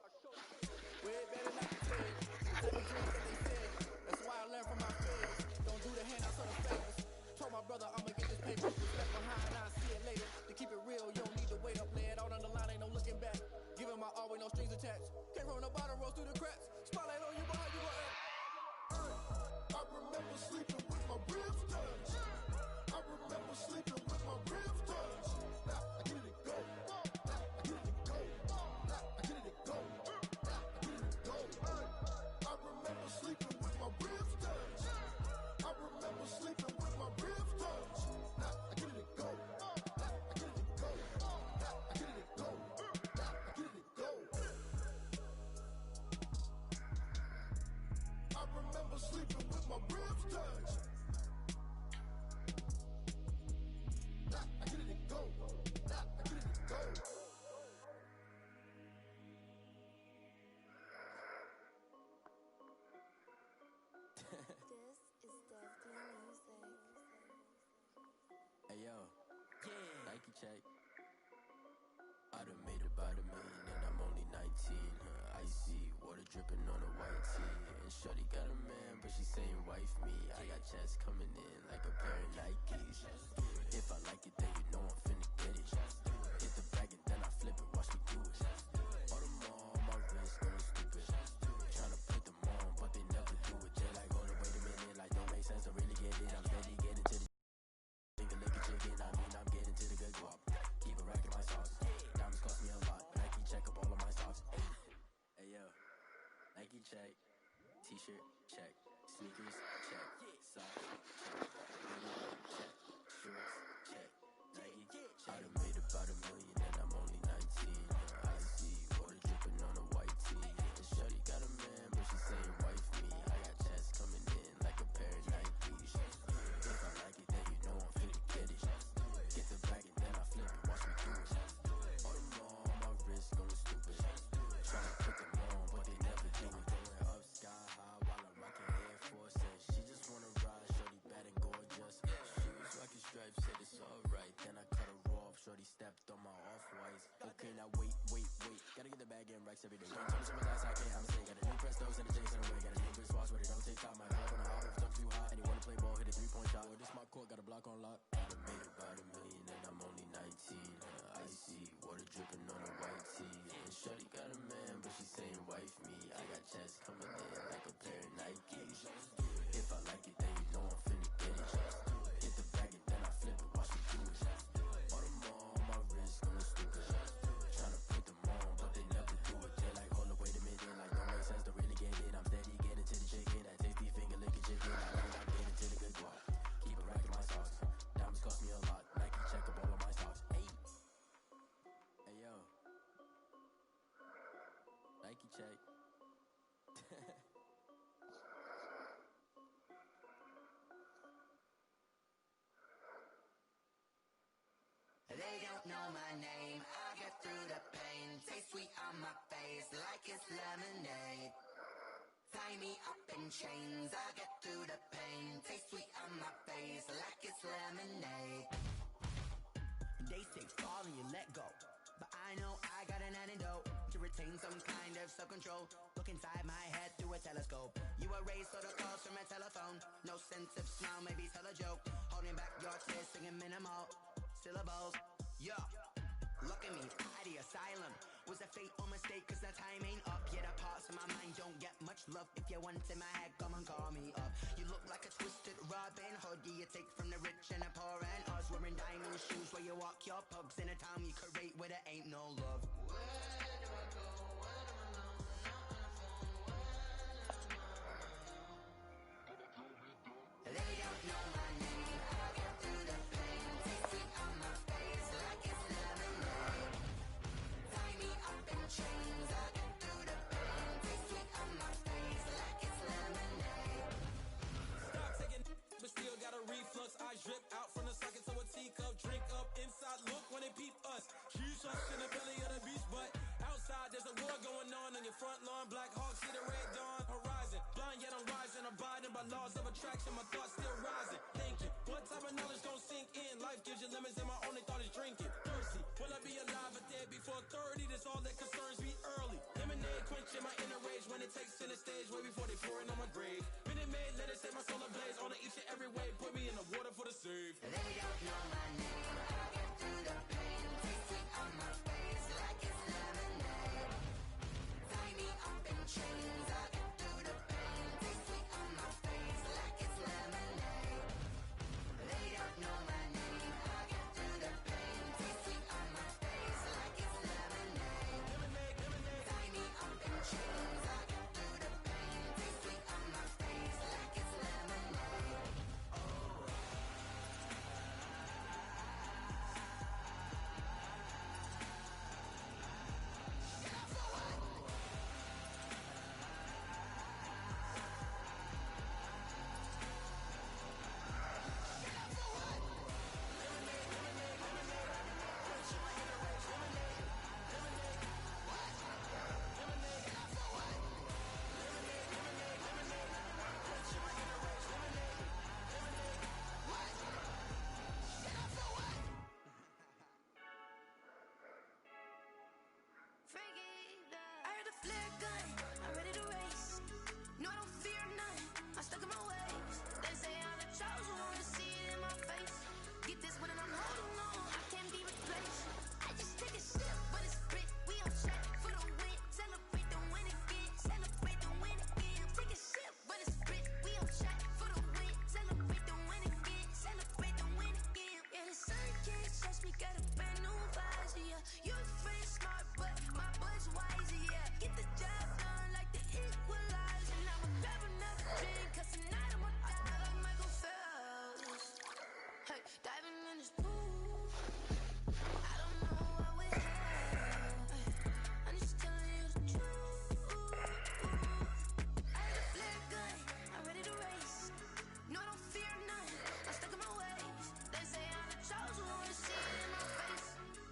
Way better not to tell you. Type of dreams that they said. That's why I learned from my failures. Don't do the handouts or the favors. Told my brother I'ma get this paper. Was left behind, I'll see it later. To keep it real, you don't need to wait up. Lay it out on the line, ain't no looking back. Giving my all with no strings attached. Came from the bottom, rose through the cracks. Spotlight on you, but how you gon' act? I remember sleeping with my ribs touched. I remember sleeping with my ribs touched. Now I get it and go. Now I get it and go. Now I get it and go. Now I get it and go. I remember sleeping with my ribs touched. I remember sleeping with my ribs touched. Now I get it and go. Now I get it and go. Now I get it and go. Now I get it and go. I remember sleeping with my ribs touched. Now I get it and go. Now I get it and go. This is Dev Music. Hey yo, Nike check. I done made about $1 million and I'm only 19. Icy water dripping on a white tee. And shorty got a man, but she saying wife me. I got checks coming in like a pair of Nikes. If I like it, then you know I'm finna get it. Hit the bag and then I flip it, watch me do it. All them on my wrist going stupid. Tryna put them on, but they never do it. They like, hold up, wait a minute, like don't make sense to really get it. I'm steady getting to the finger licking chicken. I mean, I'm getting to the good guap. Keep a rack in my socks. Diamonds cost me a lot. Nike check up all of my stocks. Hey yo, Nike check. T-shirt check. Sneakers check. Socks check. Hoodie check. Shorts check. Nike check. I done made about $1 million and I'm only 19. Icy water dripping on a white tee. And shorty got a man, but she saying wife me. I got checks coming in like a pair of Nikes. If I like it, then you know I'm finna get it. Get the bag and then I flip it, watch me do it. All them on my wrist going stupid. Tryna put them on, but they never do it. Going up sky high while I'm rocking Air Force. And she just wanna ride, shorty bad and gorgeous. She was rocking stripes, said it's alright. Then I cut her off, shorty stepped on my off-whites. Okay, now wait. Gotta get the bag and racks every day. Don't tell me some of that I can't, I'm saying. Got a new Prestos and a Jason away. Got a new Chris Watch, but it don't take time. My head on the hop, if it's too hot. And you wanna play ball, hit a 3-point shot. Well, this my court, got a block on lock. I done made about $1 million and I'm only 19. Icy water dripping on a white tee. And shorty got a man, but she saying wife me. I got checks coming in like a pair of Nikes. If I like it, then you know I'm finna get it. Hit the bag and then I flip it, watch me do it. All them on my wrist going stupid. Tryna put them on, but they never do it. They're like, hold up, wait a minute, like don't make sense to really get it. I'm steady getting to the chicken, that tasty finger licking chicken. I'm getting to the good guap. Keep a rack in my socks. Diamonds cost me a lot. Nike check up all of my stocks. Hey yo, Nike check. They don't know my name, I get through the pain. Taste sweet on my face like it's lemonade. Tie me up in chains, I get through the pain. Taste sweet on my face like it's lemonade. They say fall and you let go, but I know I got an antidote to retain some kind of self-control. Look inside my head through a telescope. You erase all the calls from a telephone. No sense of smile, maybe tell a joke. Holding back your tears, singing minimal syllables. Yo, look at me, out the asylum. Was a fate or mistake, cause the time ain't up. Yet the parts of my mind don't get much love. If you want in my head, come and call me up. You look like a twisted Robin Hood. You take from the rich and the poor and us. Wearing diamond shoes where you walk your pugs in a town you create where there ain't no love. They don't know my name. I get through the pain. Taste sweet on my face like it's lemonade. Tie me up in chains. I get through the pain. Taste sweet on my face like it's lemonade. Stop taking, but still got a reflux. I drip out from the socket to a teacup. Drink up inside. Look when they peep us. She's us in the belly of the beast, but outside there's a war going on your front lawn. Black Hawk, see the red dawn horizon. Blind yet I'm rising, abiding by laws of attraction. My thoughts still rising. Thinking, what type of knowledge gon' sink in? Life gives you lemons and my only thought is drinking. Thirsty, will I be alive or dead before 30? That's all that concerns me early. Lemonade quenching my inner rage when it takes to the stage way before they pouring on my grave. Minute Maid, let it set my soul ablaze on each and every way. Put me in the water for the save. They don't know my name. I get through the pain. Taste sweet on my face like it's lemonade. Tie me up in chains. I get through the pain. Taste sweet on my face like it's lemonade. They don't know my name. I get through the pain. Taste sweet on my face like it's lemonade. Tie me up in chains. I get through the pain. Taste sweet on my face like it's lemonade. I heard a flare gun, I'm ready to race. No, I don't fear none, I'm stuck in my ways. They say I'm the chosen one, see it in my face. Get this one and I'm holding on, I can't be replaced. I just take a sip, but it's split, we on track for the win. Celebrate the win again, celebrate the win again. Take a sip, but it's split, we on track for the win. Celebrate the win again, celebrate the win again. Yeah, the sun can't touch me, got a brand new visor, yeah. You're pretty smart, but my boy's wiser, yeah. Get the job done like the equalizer. Now I'ma grab another drink, cause tonight I'ma die like Michael Phelps. Hey, diving in this pool, I don't know what we have. Hey, I'm just telling you the truth. I had a flare gun, I'm ready to race. No, I don't fear none, I'm stuck in my ways. They say I'm the chosen one, see it in my face.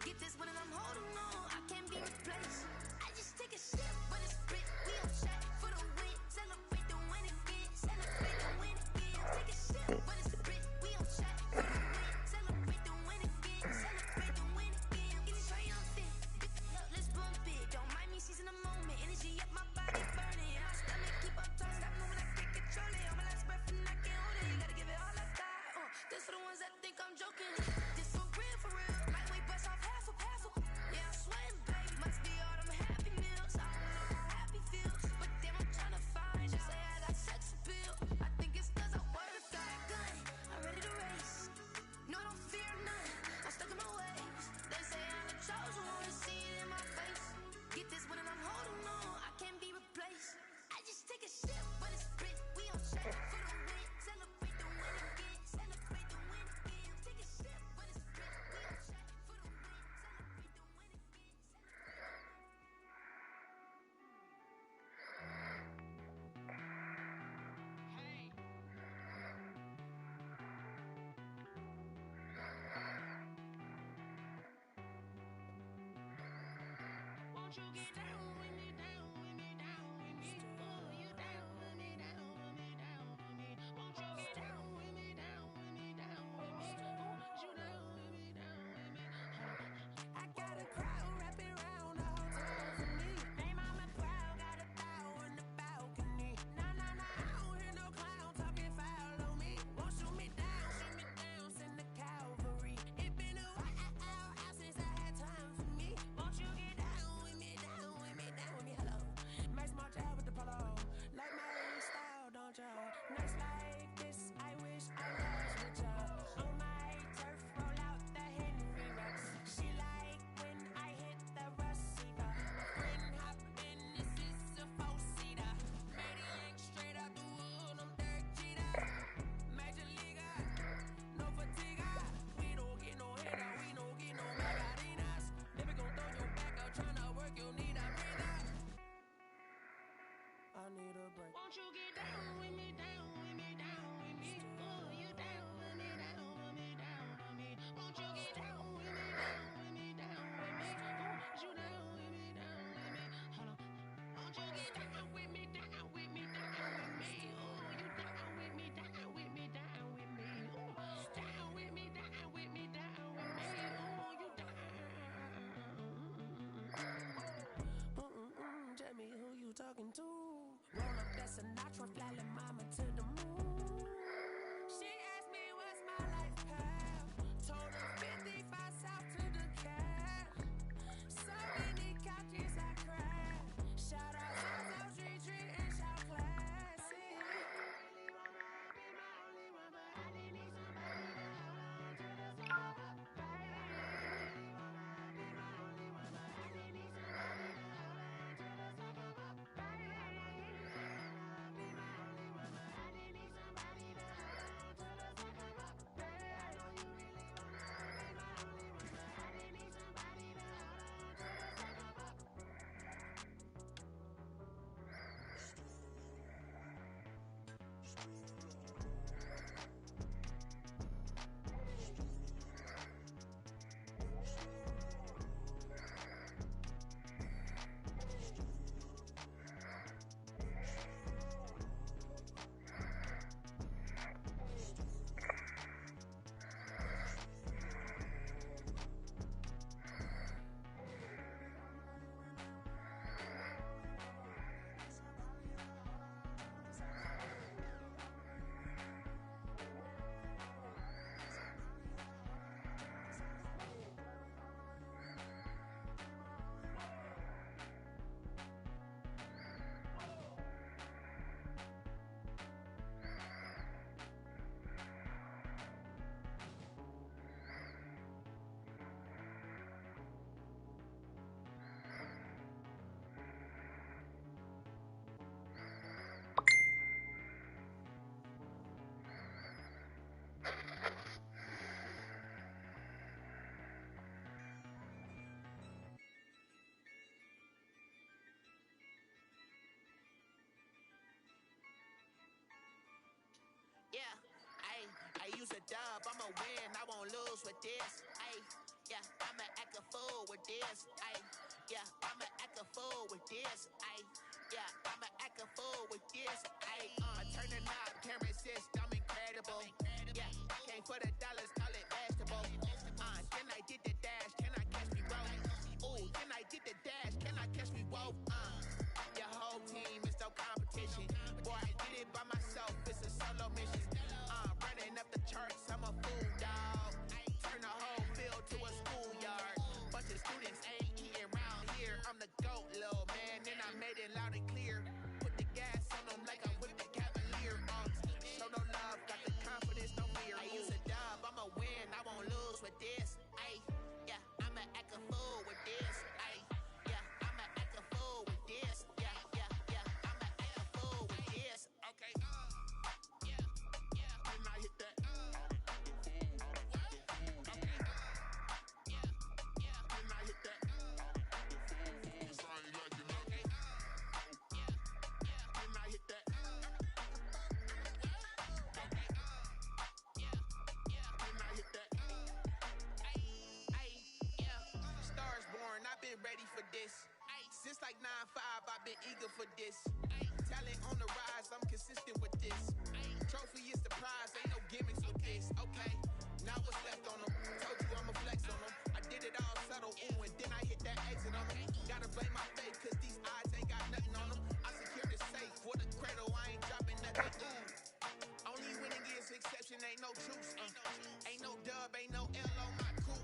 Get this one and I'm holding on, I can't be replaced. I just take a sip, but it's split, we on track for the win. Celebrate the win again, celebrate the win again. Take a sip, but it's split, we on track for the win. Celebrate the win again, celebrate the win again. Get it triumphant, let's bump it. Don't mind me seizing the moment, energy up my body burning. My stomach keep up talking, stop moving, I can't control it. On my last breath and I can't hold it. Gotta give it all I got. This for the ones that think I'm joking. This for real, for real. Lightweight bust off half a half. Yeah, I'm sweating, baby. Must be all them happy meals. I don't know how happy feels, but damn, I'm trying to find you. Say I got sex appeal. I think it's cause I wear a fat gun. I'm ready to race. No, I don't fear none. I'm stuck in my ways. They say I'm the chosen one, see it in my face. Get this one and I'm holding on, I can't be replaced. I just take a sip, but it's split. We on track for the win. Celebrate the win again. Celebrate the win again. Take a sip, but it's split. We on track for the win. Celebrate the win again. Won't you get down with me, down with me, down with me? Pull you down with Sinatra, flying mama to the moon. She asked me what's my life path. Told her 55 south to the cab. So many couches I cried. Shout out South Street and shout classic. Yeah, I use a dub, I'ma win, I won't lose with this. Yeah, I'ma act a fool with this. Yeah, I'ma act a fool with this. Yeah, I'ma act a fool with this. Turn the knob, camera assist, I'm incredible. Yeah, came for the dollars, call it vegetable. Then I did the dash, can I catch me roll? Ooh, then I did the dash, can I catch me roll? Your whole team is no competition. Boy, I did it by myself, it's a solo mission. Running up the charts, I'm a fool, dog. Turn the whole field to a schoolyard. Bunch of students ain't eating round here. I'm the GOAT, little man, and I made it loud and clear. Put the gas on them like I'm with the Cavalier. Show no love, got the confidence, no fear. I use a dub, I'ma win, I won't lose with this. Yeah, I'ma act a fool with this. Yeah, I'ma act a fool with this. Yeah, I'ma act a fool with this. Okay. When I hit that. Okay. When I hit that. It's I ain't like it nothing. When I hit that. Okay. When I hit that. Stars born, I've been ready for this. Since like 9-5, I've been eager for this. Talent on the rise, I'm consistent with this. Trophy is the prize, ain't no gimmicks with this. Okay, now what's left on them? Told you I'ma flex on them. I did it all subtle, ooh, and then I hit that exit on them. Gotta blame my faith, cause these odds ain't got nothing on them. I secured the safe for the cradle, I ain't dropping nothing, ooh. Only winning is exception, ain't no truce. Ain't no dub, ain't no L on my crew.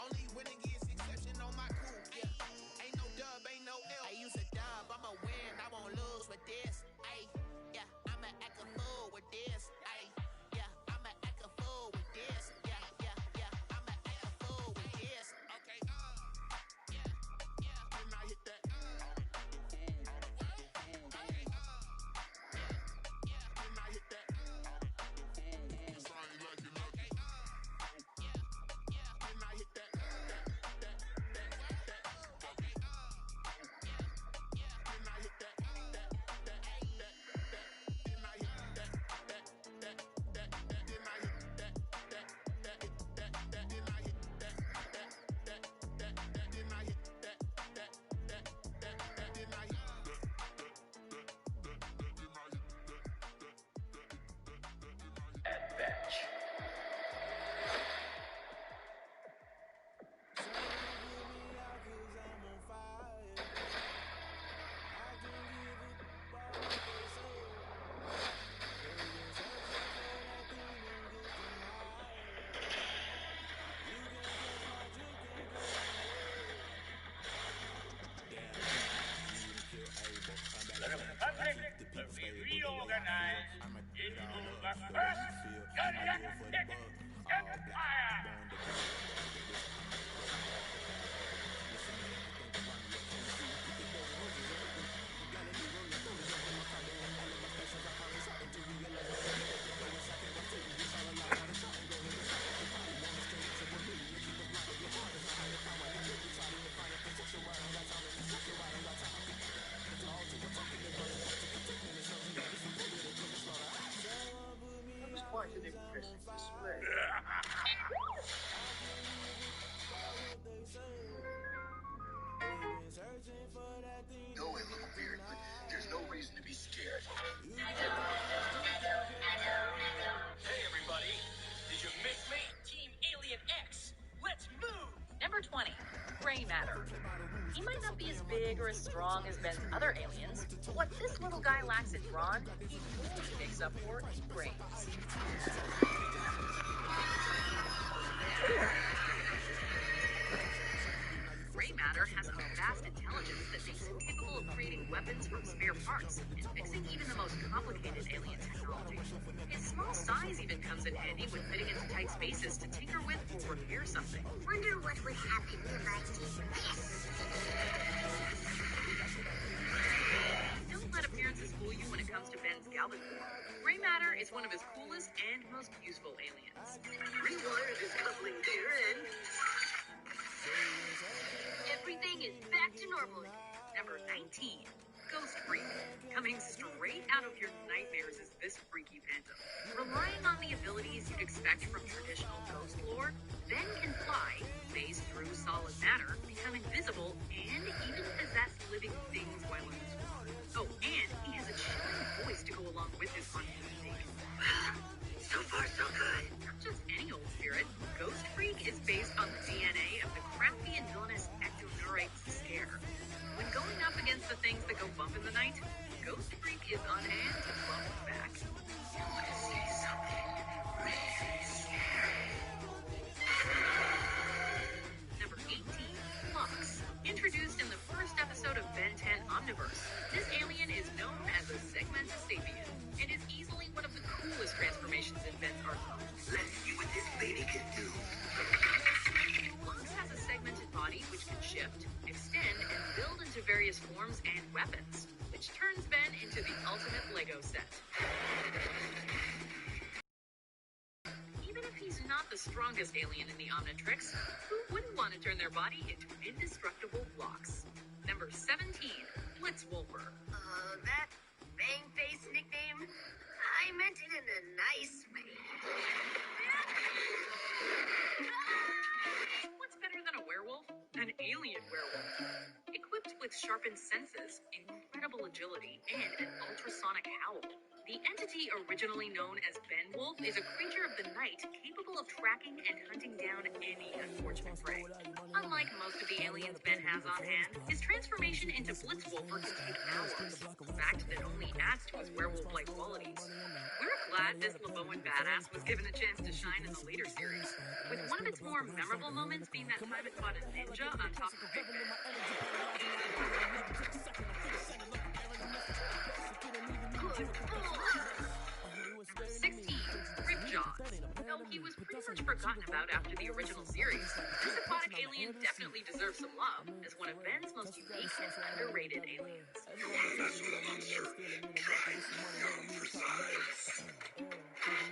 Only winning is exception on my crew. Yeah, ain't no dub, ain't no L. I use a dub, I'ma win, I won't lose with this. Yeah, I'ma act a fool with this. gray matter. He might not be as big or as strong as Ben's other aliens, but what this little guy lacks in brawn, he totally makes up for in brains. Gray matter has a vast intelligence that makes him capable of creating weapons from spare parts and fixing even the most complicated alien technology. His small size even comes in handy when fitting into tight spaces to tinker with or repair something. Wonder what would happen if I did this. Don't let appearances fool you when it comes to Ben's Galvan form. Gray matter is one of his coolest and most useful aliens. Rewired his coupling there and everything is back to normal. Number 19, Ghost Freak. Coming straight out of your nightmares is this freaky phantom. Relying on the abilities you'd expect from traditional ghost lore, Ben can fly, phase through solid matter, become invisible, and even possess living things while in his form. Oh, and he has a chilling voice to go along with his haunting physique. So far, so good. Not just any old spirit, Ghost Freak is based on the DNA of the crafty and villainous ectonurate Scare. When going up against the things that go bump in the night, Ghost Freak is on hand to bump back. You want to see something really scary? Number 18, Hock. Introduced in the first episode of Ben 10 Omniverse, this alien is known as a segmented sapien and is easily one of the coolest transformations in Ben's arsenal. Let's see what this baby can do. Hock has a segmented body which can shift, extend, and build into various forms and weapons, which turns Ben into the ultimate Lego set. Even if he's not the strongest alien in the Omnitrix, who wouldn't want to turn their body into indestructible blocks? Number 17, Blitzwolfer. That bang face nickname? I meant it in a nice way. What's better than a werewolf? An alien werewolf. Equipped with sharpened senses, incredible agility, and an ultrasonic howl, the entity originally known as Ben Wolf is a creature of the night capable of tracking and hunting down any unfortunate prey. Unlike most of the aliens Ben has on hand, his transformation into Blitzwolfer can take hours, a fact that only adds to his werewolf-like qualities. We're glad this Laboan badass was given a chance to shine in the later series, with one of its more memorable moments being that time it fought a ninja on top of a big man. Number 16, Ripjaws. Though he was pretty much forgotten about after the original series, this aquatic alien definitely deserves some love as one of Ben's most unique and underrated aliens.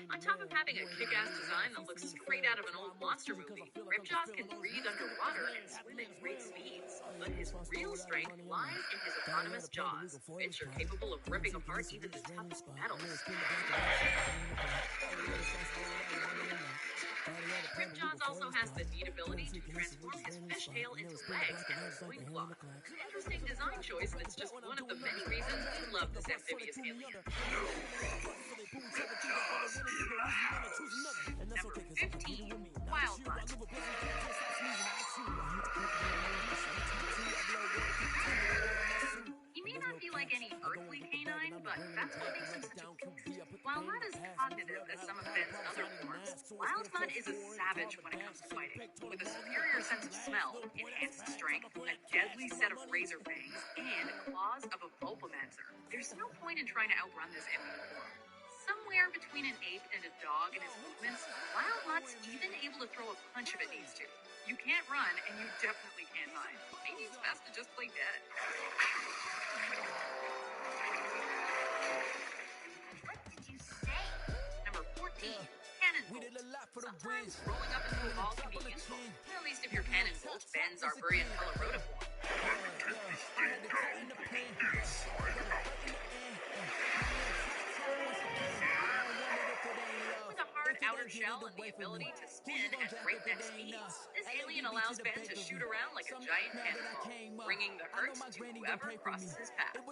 On top of having a kick-ass design that looks straight out of an old monster movie, Ripjaws can breathe underwater and swim at great speeds. But his real strength lies in his autonomous jaws, which are capable of ripping apart even the toughest metals. Ripjaws also has the neat ability to transform his fishtail into legs and a loincloth. An interesting design choice that's just one of the many reasons we love this amphibious alien. Number 15, Wildbutt. He may not be like any earthly canine, but that's what makes him such a beast. While not as cognitive as some of Ben's other forms, Wildbutt is a savage when it comes to fighting. With a superior sense of smell, enhanced strength, a deadly set of razor fangs, and claws of a Vulpamancer. There's no point in trying to outrun this alien form. Somewhere between an ape and a dog in his movements, Wildbutt's even able to throw a punch if it needs to. You can't run, and you definitely can't hide. Maybe it's best to just play dead. What did you say? Number 14, Cannonbolt. Sometimes rolling up into a ball can be useful, at least if your Cannonbolt bends Arborian Colorado form. With a hard outer shell and the ability to spin at breakneck speeds. This alien allows Ben to shoot around like a giant cannonball, bringing the hurt to whoever crosses his path. His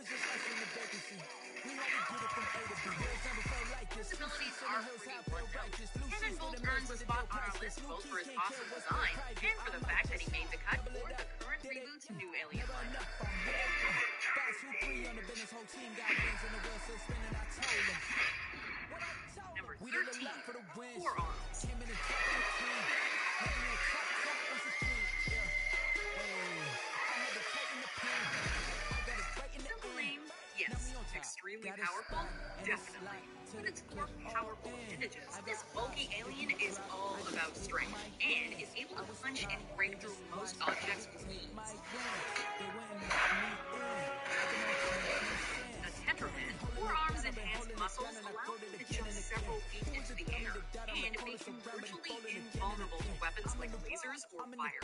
abilities are pretty one-note. Cannonball turns a spot on our list both for his awesome design and for the fact that he made the cut for the current reboot's new alien lineup. Number 13, Forearms. Simple name, yes. Extremely powerful, definitely. With its four powerful appendages, this bulky alien is all about strength and is able to punch and break through most objects with ease. A tetraman, Forearms' enhanced muscles allow him to jump several feet into the air and make him virtually invulnerable to weapons like lasers or fire.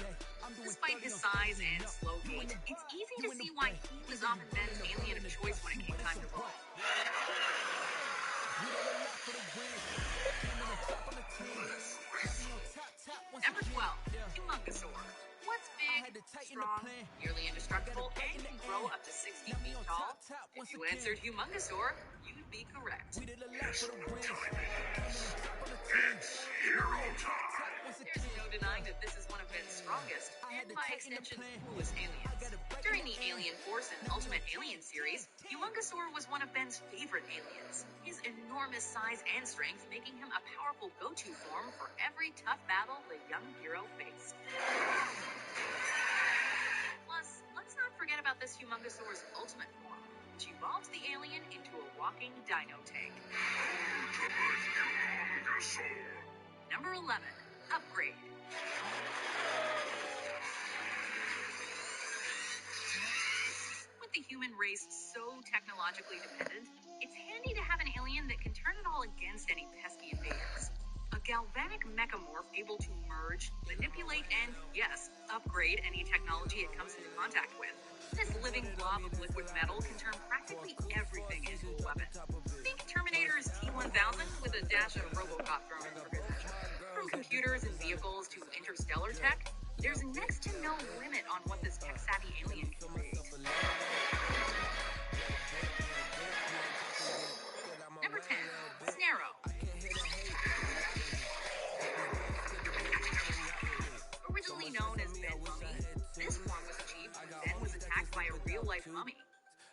Despite his size and slow gait, it's easy to see why he was often Ben's alien of choice when it came time to roll. Number 12, Humongosaur. What's big, strong, nearly indestructible, and can grow up to 60 feet tall? If you answered Humongosaur, you'd be correct. It's hero time. There's no denying that this is one of Ben's strongest, and by extension, coolest aliens. During the Alien Force and Ultimate Alien series, Humongosaur was one of Ben's favorite aliens, his enormous size and strength making him a powerful go-to form for every tough battle the young hero faced. Plus, let's not forget about this Humongosaur's ultimate form, which evolves the alien into a walking dino tank. Number 11, Upgrade. With the human race so technologically dependent, it's handy to have an alien that can turn it all against any pesky invaders. A galvanic mechamorph able to merge, manipulate, and, yes, upgrade any technology it comes into contact with. This living blob of liquid metal can turn practically everything into a weapon. Think Terminator's T-1000 with a dash of Robocop thrown in for good measure. From computers and vehicles to interstellar tech, there's next to no limit on what this tech-savvy alien can create. Number 10, Snarrow. Originally known as Ben Mummy, this form was achieved when Ben was attacked by a real-life mummy.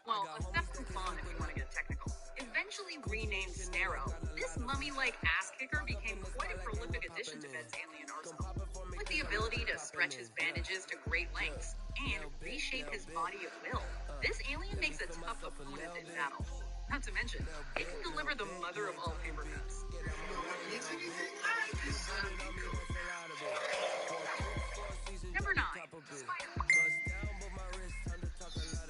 Well, a theft coupon if you want to get technical. Eventually renamed Snarrow, this mummy-like ass-kicker became quite a prolific addition to Ben's alien arsenal. With the ability to stretch his bandages to great lengths and reshape his body at will, this alien makes a tough opponent in battle. Not to mention, it can deliver the mother of all paper cuts. Number 9, Spider-Monkey.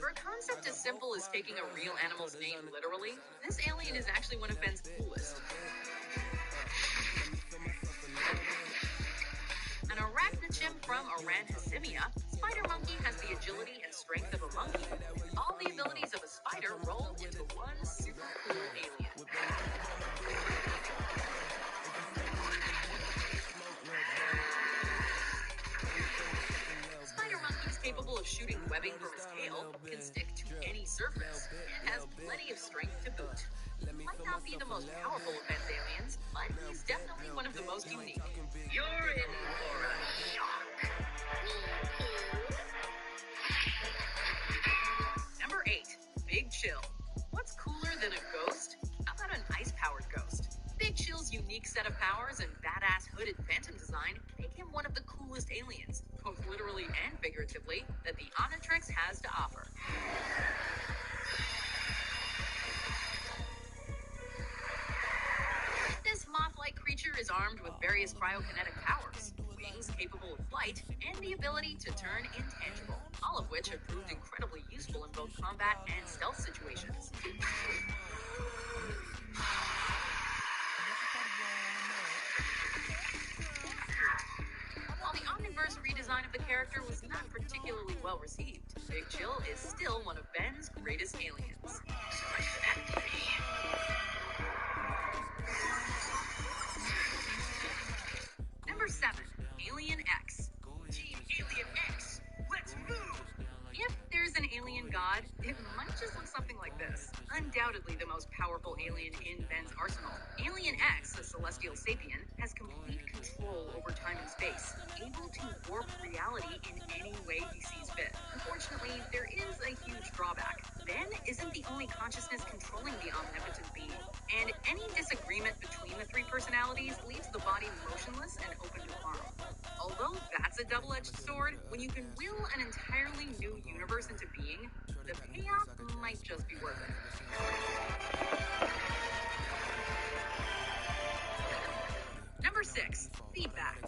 For a concept as simple as taking a real animal's name literally, this alien is actually one of Ben's coolest. An arachnochimp from Oranhessimia, Spider-Monkey has the agility and strength of a monkey, with all the abilities of a spider rolled into one super cool alien. Spider-Monkey is capable of shooting webbing from his tail, can stick to any surface, and has plenty of strength to boot. Might not be the most powerful of Ben's aliens, but he's definitely one of the most unique. You're in for a shock. Number 8, Big Chill. What's cooler than a ghost? How about an ice-powered ghost? Big Chill's unique set of powers and badass hooded phantom design make him one of the coolest aliens, both literally and figuratively, that the Omnitrix has to offer. This moth-like creature is armed with various cryokinetic powers, wings capable of flight, and the ability to turn intangible, all of which have proved incredibly useful in both combat and stealth situations. While the Omniverse redesign of the character was not particularly well received, Big Chill is still one of Ben's greatest aliens. god, it might just look something like this. Undoubtedly the most powerful alien in Ben's arsenal, Alien X, the celestial sapien, has complete control over time and space, able to warp reality in any way he sees fit. Unfortunately, there is a huge drawback. Ben isn't the only consciousness controlling the omnipotent being, and any disagreement between the three personalities leaves the body motionless and open to harm. Although that's a double-edged sword, when you can will an entirely new universe into being, the payoff might just be worth it. Number 6, feedback.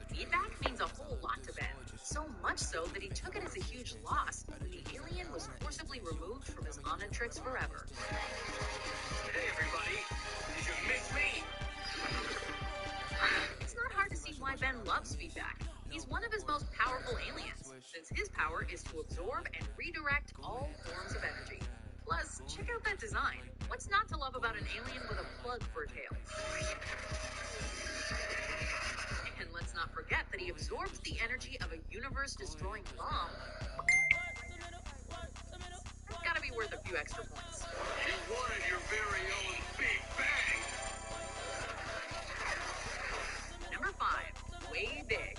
Feedback means a whole lot to Ben, so much so that he took it as a huge loss when the alien was forcibly removed from his Omnitrix forever. Hey everybody, did you miss me? It's not hard to see why Ben loves feedback. He's one of his most powerful aliens, since his power is to absorb and redirect all forms of energy. Plus, check out that design. What's not to love about an alien with a plug for a tail? And let's not forget that he absorbs the energy of a universe-destroying bomb. That's gotta be worth a few extra points. You wanted your very own Big Bang! Number 5, way big.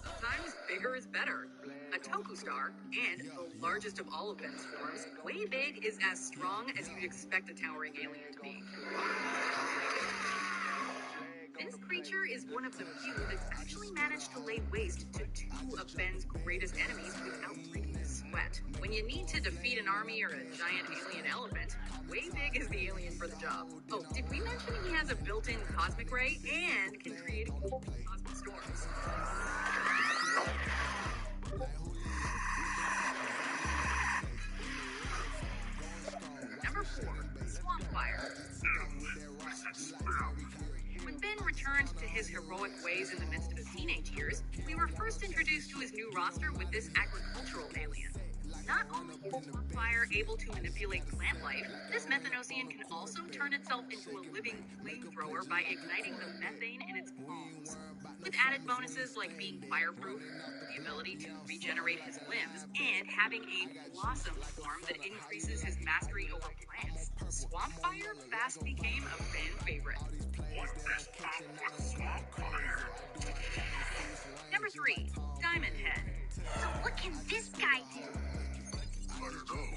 Sometimes bigger is better. A Toku star, and the largest of all of Ben's forms, way big is as strong as you'd expect a towering alien to be. This creature is one of the few that's actually managed to lay waste to 2 of Ben's greatest enemies without breaking a sweat. When you need to defeat an army or a giant alien elephant, way big is the alien for the job. Oh, did we mention he has a built-in cosmic ray and can create cosmic storms? Number 4, swamp fire. When Ben returned to his heroic ways in the midst of his teenage years, we were first introduced to his new roster with this agricultural alien. Not only is swamp fire able to manipulate plant life, this methanosian can also turn itself into a living flamethrower by igniting the methane in its palms. With added bonuses like being fireproof, the ability to regenerate his limbs, and having a blossom form that increases his mastery over plants, swamp fire fast became a fan favorite. What is up with swamp fire? Number 3, Diamond Head. So what can this guy do? I don't know,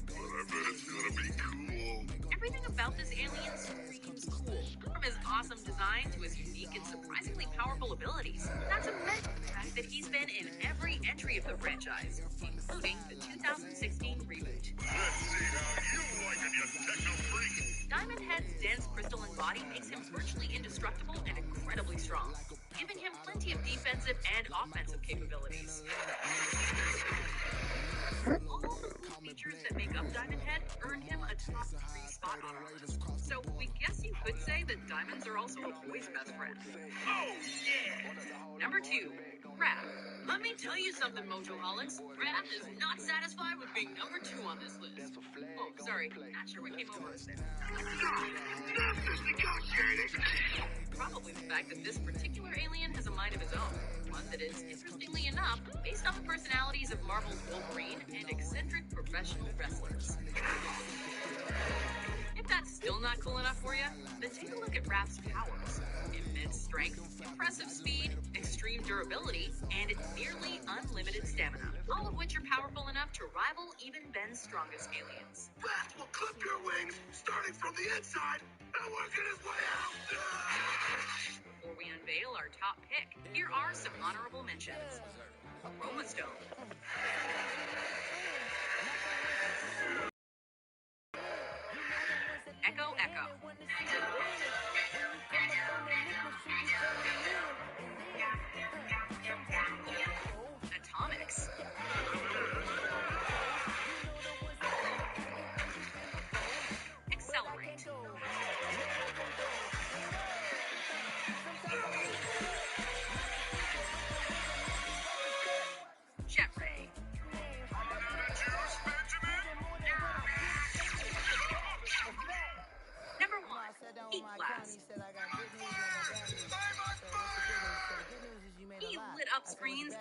but I bet it's gonna be cool. Everything about this alien screams cool. From his awesome design to his unique and surprisingly powerful abilities. Not to mention the fact that he's been in every entry of the franchise, including the 2016 reboot. Let's see how you like it, you techno freak. Diamond Head's dense crystalline body makes him virtually indestructible and incredibly strong, giving him plenty of defensive and offensive capabilities. All the cool features that make up Diamond Head earned him a top 3 spot on our list. So we guess you could say that diamonds are also a boy's best friend. Oh, yeah! Number 2, Raph. Let me tell you something, Mojoholics. Raph is not satisfied with being number 2 on this list. Oh, sorry, not sure what came over us there. Probably the fact that this particular alien has a mind of his own. One that is, interestingly enough, based on the personalities of Marvel's Wolverine and eccentric professional wrestlers. If that's still not cool enough for you, then take a look at Raph's powers. Immense strength, impressive speed, extreme durability, and nearly unlimited stamina, all of which are powerful enough to rival even Ben's strongest aliens. Raph will clip your wings, starting from the inside, and working his way out. Before we unveil our top pick, here are some honorable mentions. Aroma Stone. Echo Echo. Atomics. Accelerate. Jet Ray. Number 1, Heat Blast.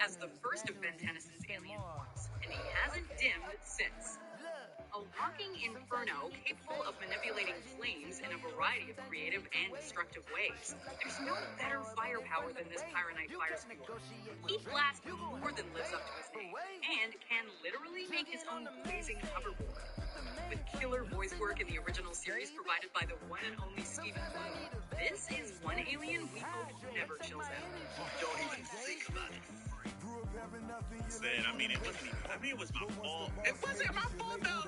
as the first of Ben Tennison's alien forms, and he hasn't dimmed since. A walking inferno capable of manipulating flames in a variety of creative and destructive ways. There's no better firepower than this Pyronite fire spore. He blasts more than lives up to his name, and can literally make his own blazing hoverboard. With killer voice work in the original series provided by the one and only Stephen Blue, this is one alien we hope never chills out. Don't even think about it. Said, it wasn't even, it was my fault. It wasn't my fault, though.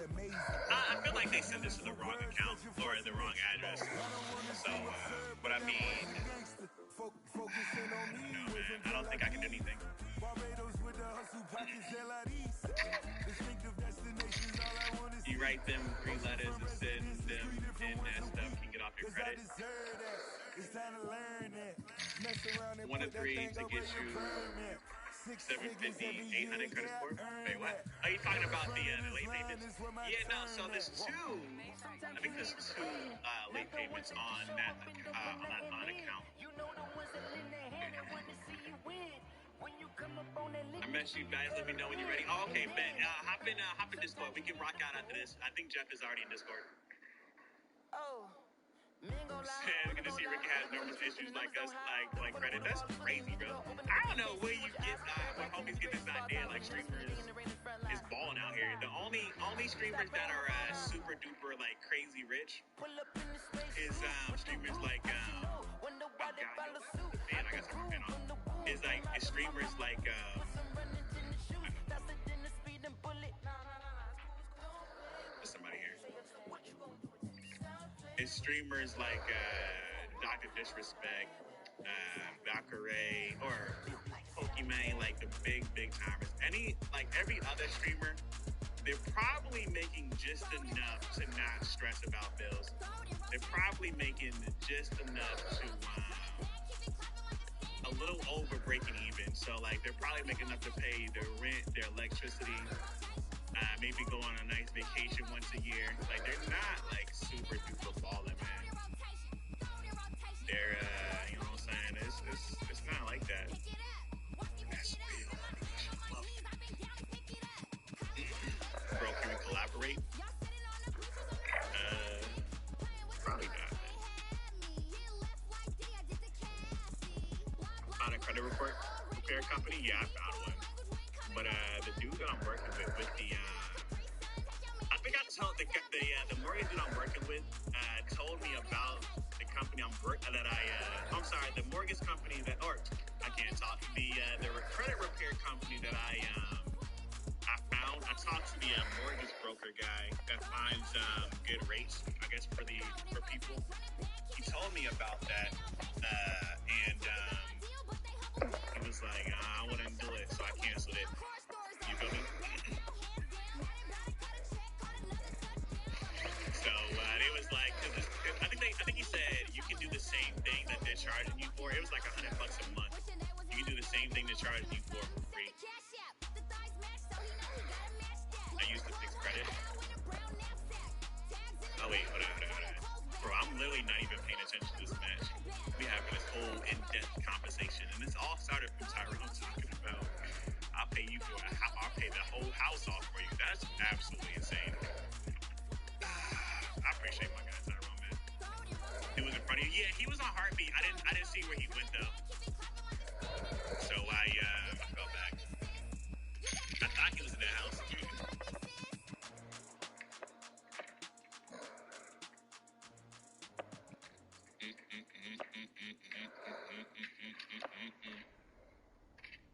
I feel like they sent this to the wrong account or the wrong address. So, but I mean, no, man, I don't think I can do anything. You write them 3 letters and send them, and that stuff can get off your credit. 1 to 3 to get you 750, 800 credit score. Wait, what? Are you talking about the late payments? Yeah, no. So there's 2. I think there's 2 late payments on that on account. I messaged you guys. Let me know when you're ready. Oh, okay, Ben. Hop in Discord. We can rock out after this. I think Jeff is already in Discord. Yeah, good to see Ricky has numerous issues like us, like credit. That's crazy, bro. I don't know where you get when homies get this idea. Like streamers is balling out here. The only streamers that are super duper like crazy rich is streamers like man, I got some pen on. Is streamers like there's somebody here. It's streamers like Dr. Disrespect, Valkyrie, or Pokemon, like the big timers. Every other streamer, they're probably making just enough to not stress about bills. They're probably making just enough to a little over breaking even. So they're probably making enough to pay their rent, their electricity, maybe go on a nice vacation once a year. They're not super duper balling, man. They're you know what I'm saying? It's not like that. That's real. Bro, can we collaborate? Probably not. Found a credit repair company? Yeah, I found one. But the dude that I'm working with the I think I told the mortgage that I'm working with told me about the company I'm the mortgage company that, or I can't talk, the credit repair company that I found. I talked to the mortgage broker guy that finds good rates, I guess, for people. He told me about that, and he was like, I wouldn't do it, so I canceled it. You feel me? So it was like, I think he said you can do the same thing that they're charging you for. It was like $100 a month. You can do the same thing they're charging you for free. I used to fix credit. Oh wait, hold on. Bro, I'm literally not even paying attention to this match. We having this whole in-depth conversation, and this all started from Tyrone talking about, I'll pay the whole house off for you. That's absolutely insane. I appreciate my guy Tyrone, man. He was in front of you. Yeah, he was on Heartbeat. I didn't see where he went though. So I fell back. I thought he was in that house.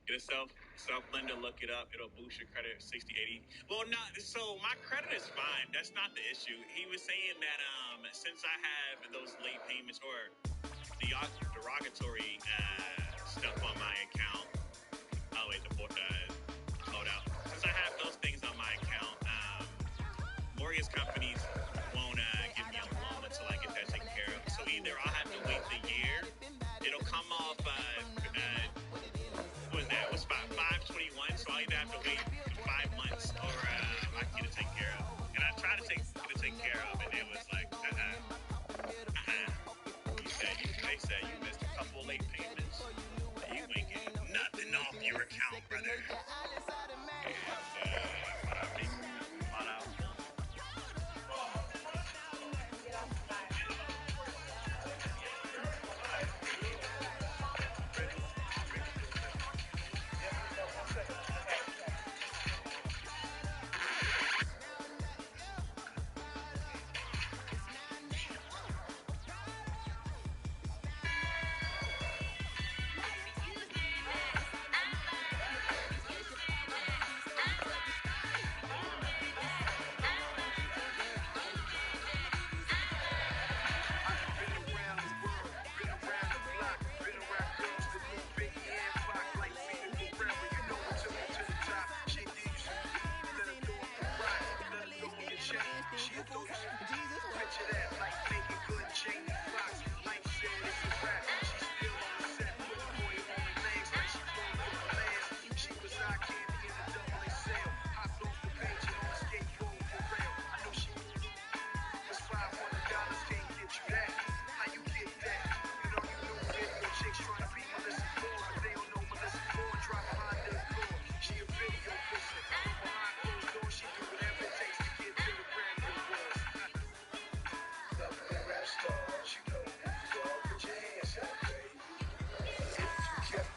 Get a self-lender, look it up. It'll boost your credit 60, 80. Well, so my credit is fine. That's not the issue. He was saying that since I have those late payments or the derogatory stuff on my account. Oh wait, load out. Since I have those things on my account, mortgage companies won't give me a loan until I get that taken care of. So either I'll have to wait the year. It'll come off. What was that? It was about 5/21. So I either have to wait 5 months or I can get it taken care of. And I tried to get it taken care of, and it was like, They said you missed a couple late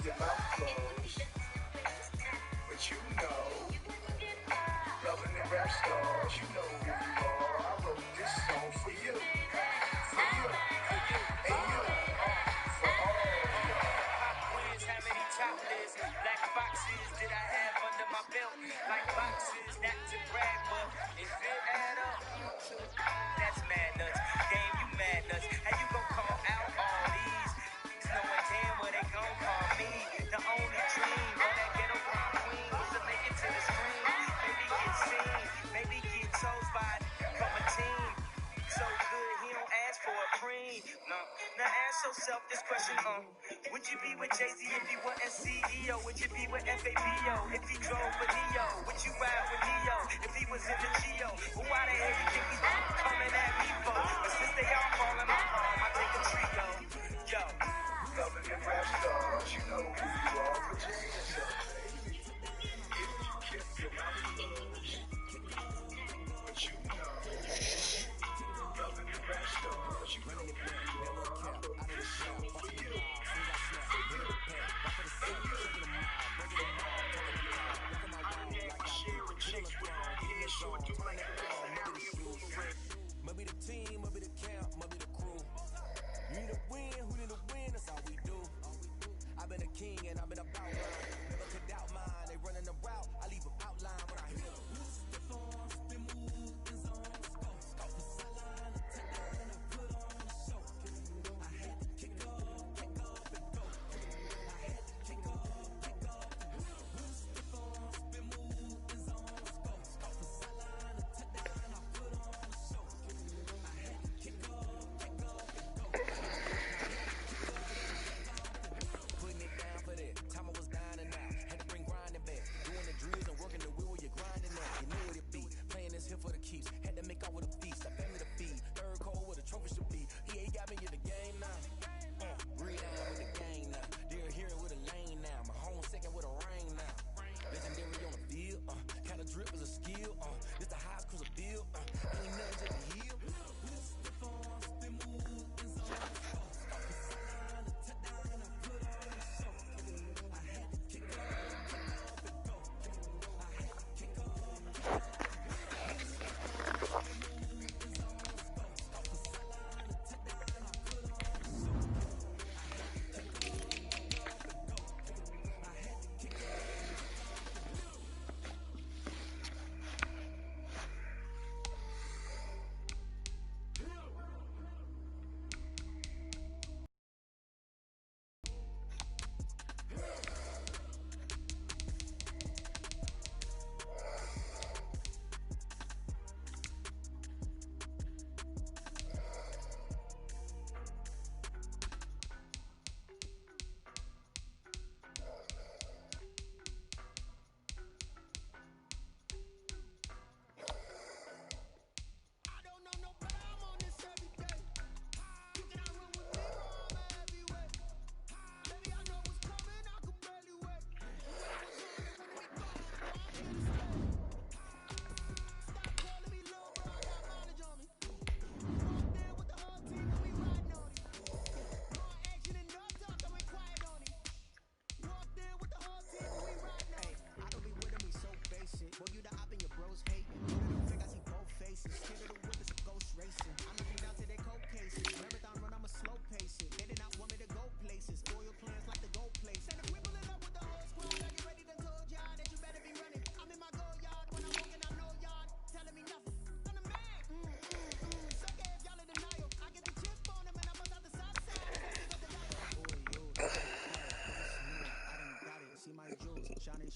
your mouth closed. But you know, loving the rap stars, you know who you are. I wrote this song for you. For you. And you. For all y'all. Pop quiz, how many top lists? Black boxes did I have under my belt? Like boxes, not to brag, but if it add up, that's mad nuts. Game, you mad nuts. How you gon' call out all these? Knowing damn well they gon' call me the only dream of that ghetto prom queen was to make it to the screen. Maybe get seen, maybe get chose by from a team. So good, he don't ask for a preem. No. Now ask yourself this question, would you be with Jay-Z if he wasn't CEO? Would you be with FABO if he drove for Neo? Would you ride with Neo if he was in the Geo? Well, why the hell you think he's coming at me for? But since they all falling my palm, I take a trio. Yo. Loving the rap stars, you know who you are. Put your hands up, baby. If you kiss your mouth closed. But you know, loving the rap stars, you know who you are. I wrote this song for you. For you. And you. I never share a chicks with long hair, short to like a Maybe the team, maybe the camp, maybe the crew. You need a win, who need a win, that's all we do. I've been a king and I've been about mine. Never could doubt mine, they running the route, I leave them outline when I hit them. For the keeps, had to make out with a feast, a family to feed, third cold where the trophy should be. He got me in the game now. Breathe down with the gang now. Dear hearing with a lane now. My home second with a ring now. Legendary on the field, kind of drip is a skill. This the highest cruiser bill. Ain't nothing just a heel.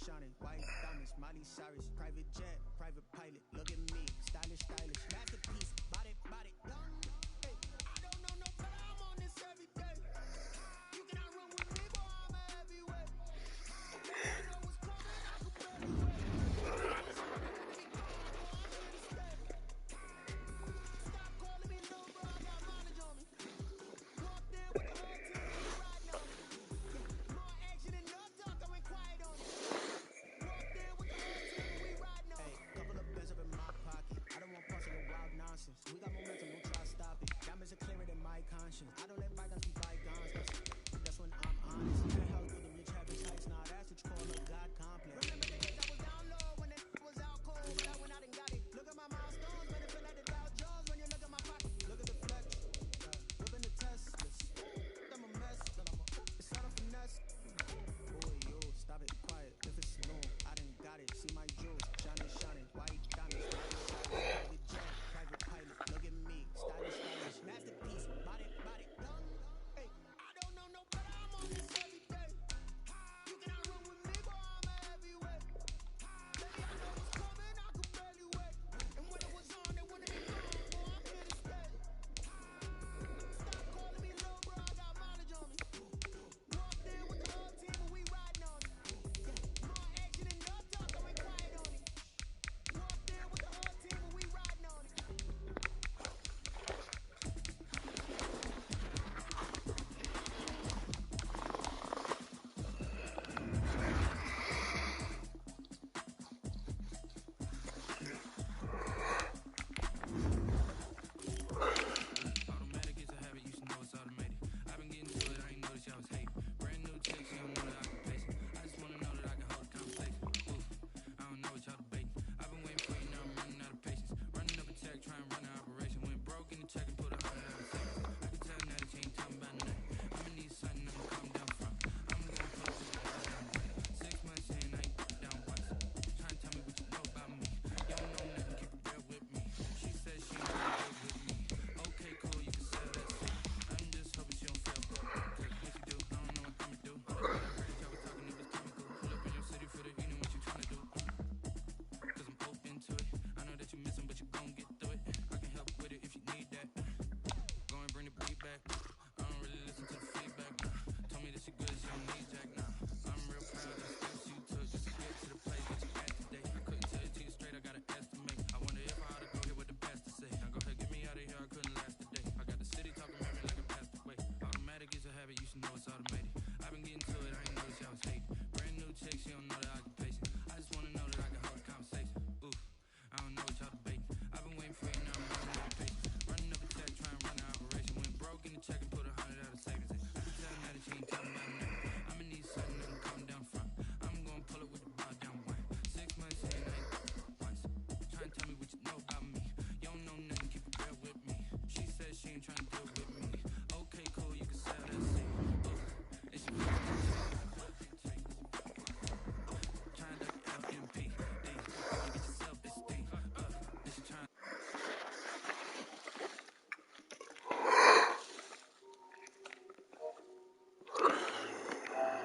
Shining, white diamonds, Miley Cyrus, private jet, private pilot. Look at me, stylish, stylish.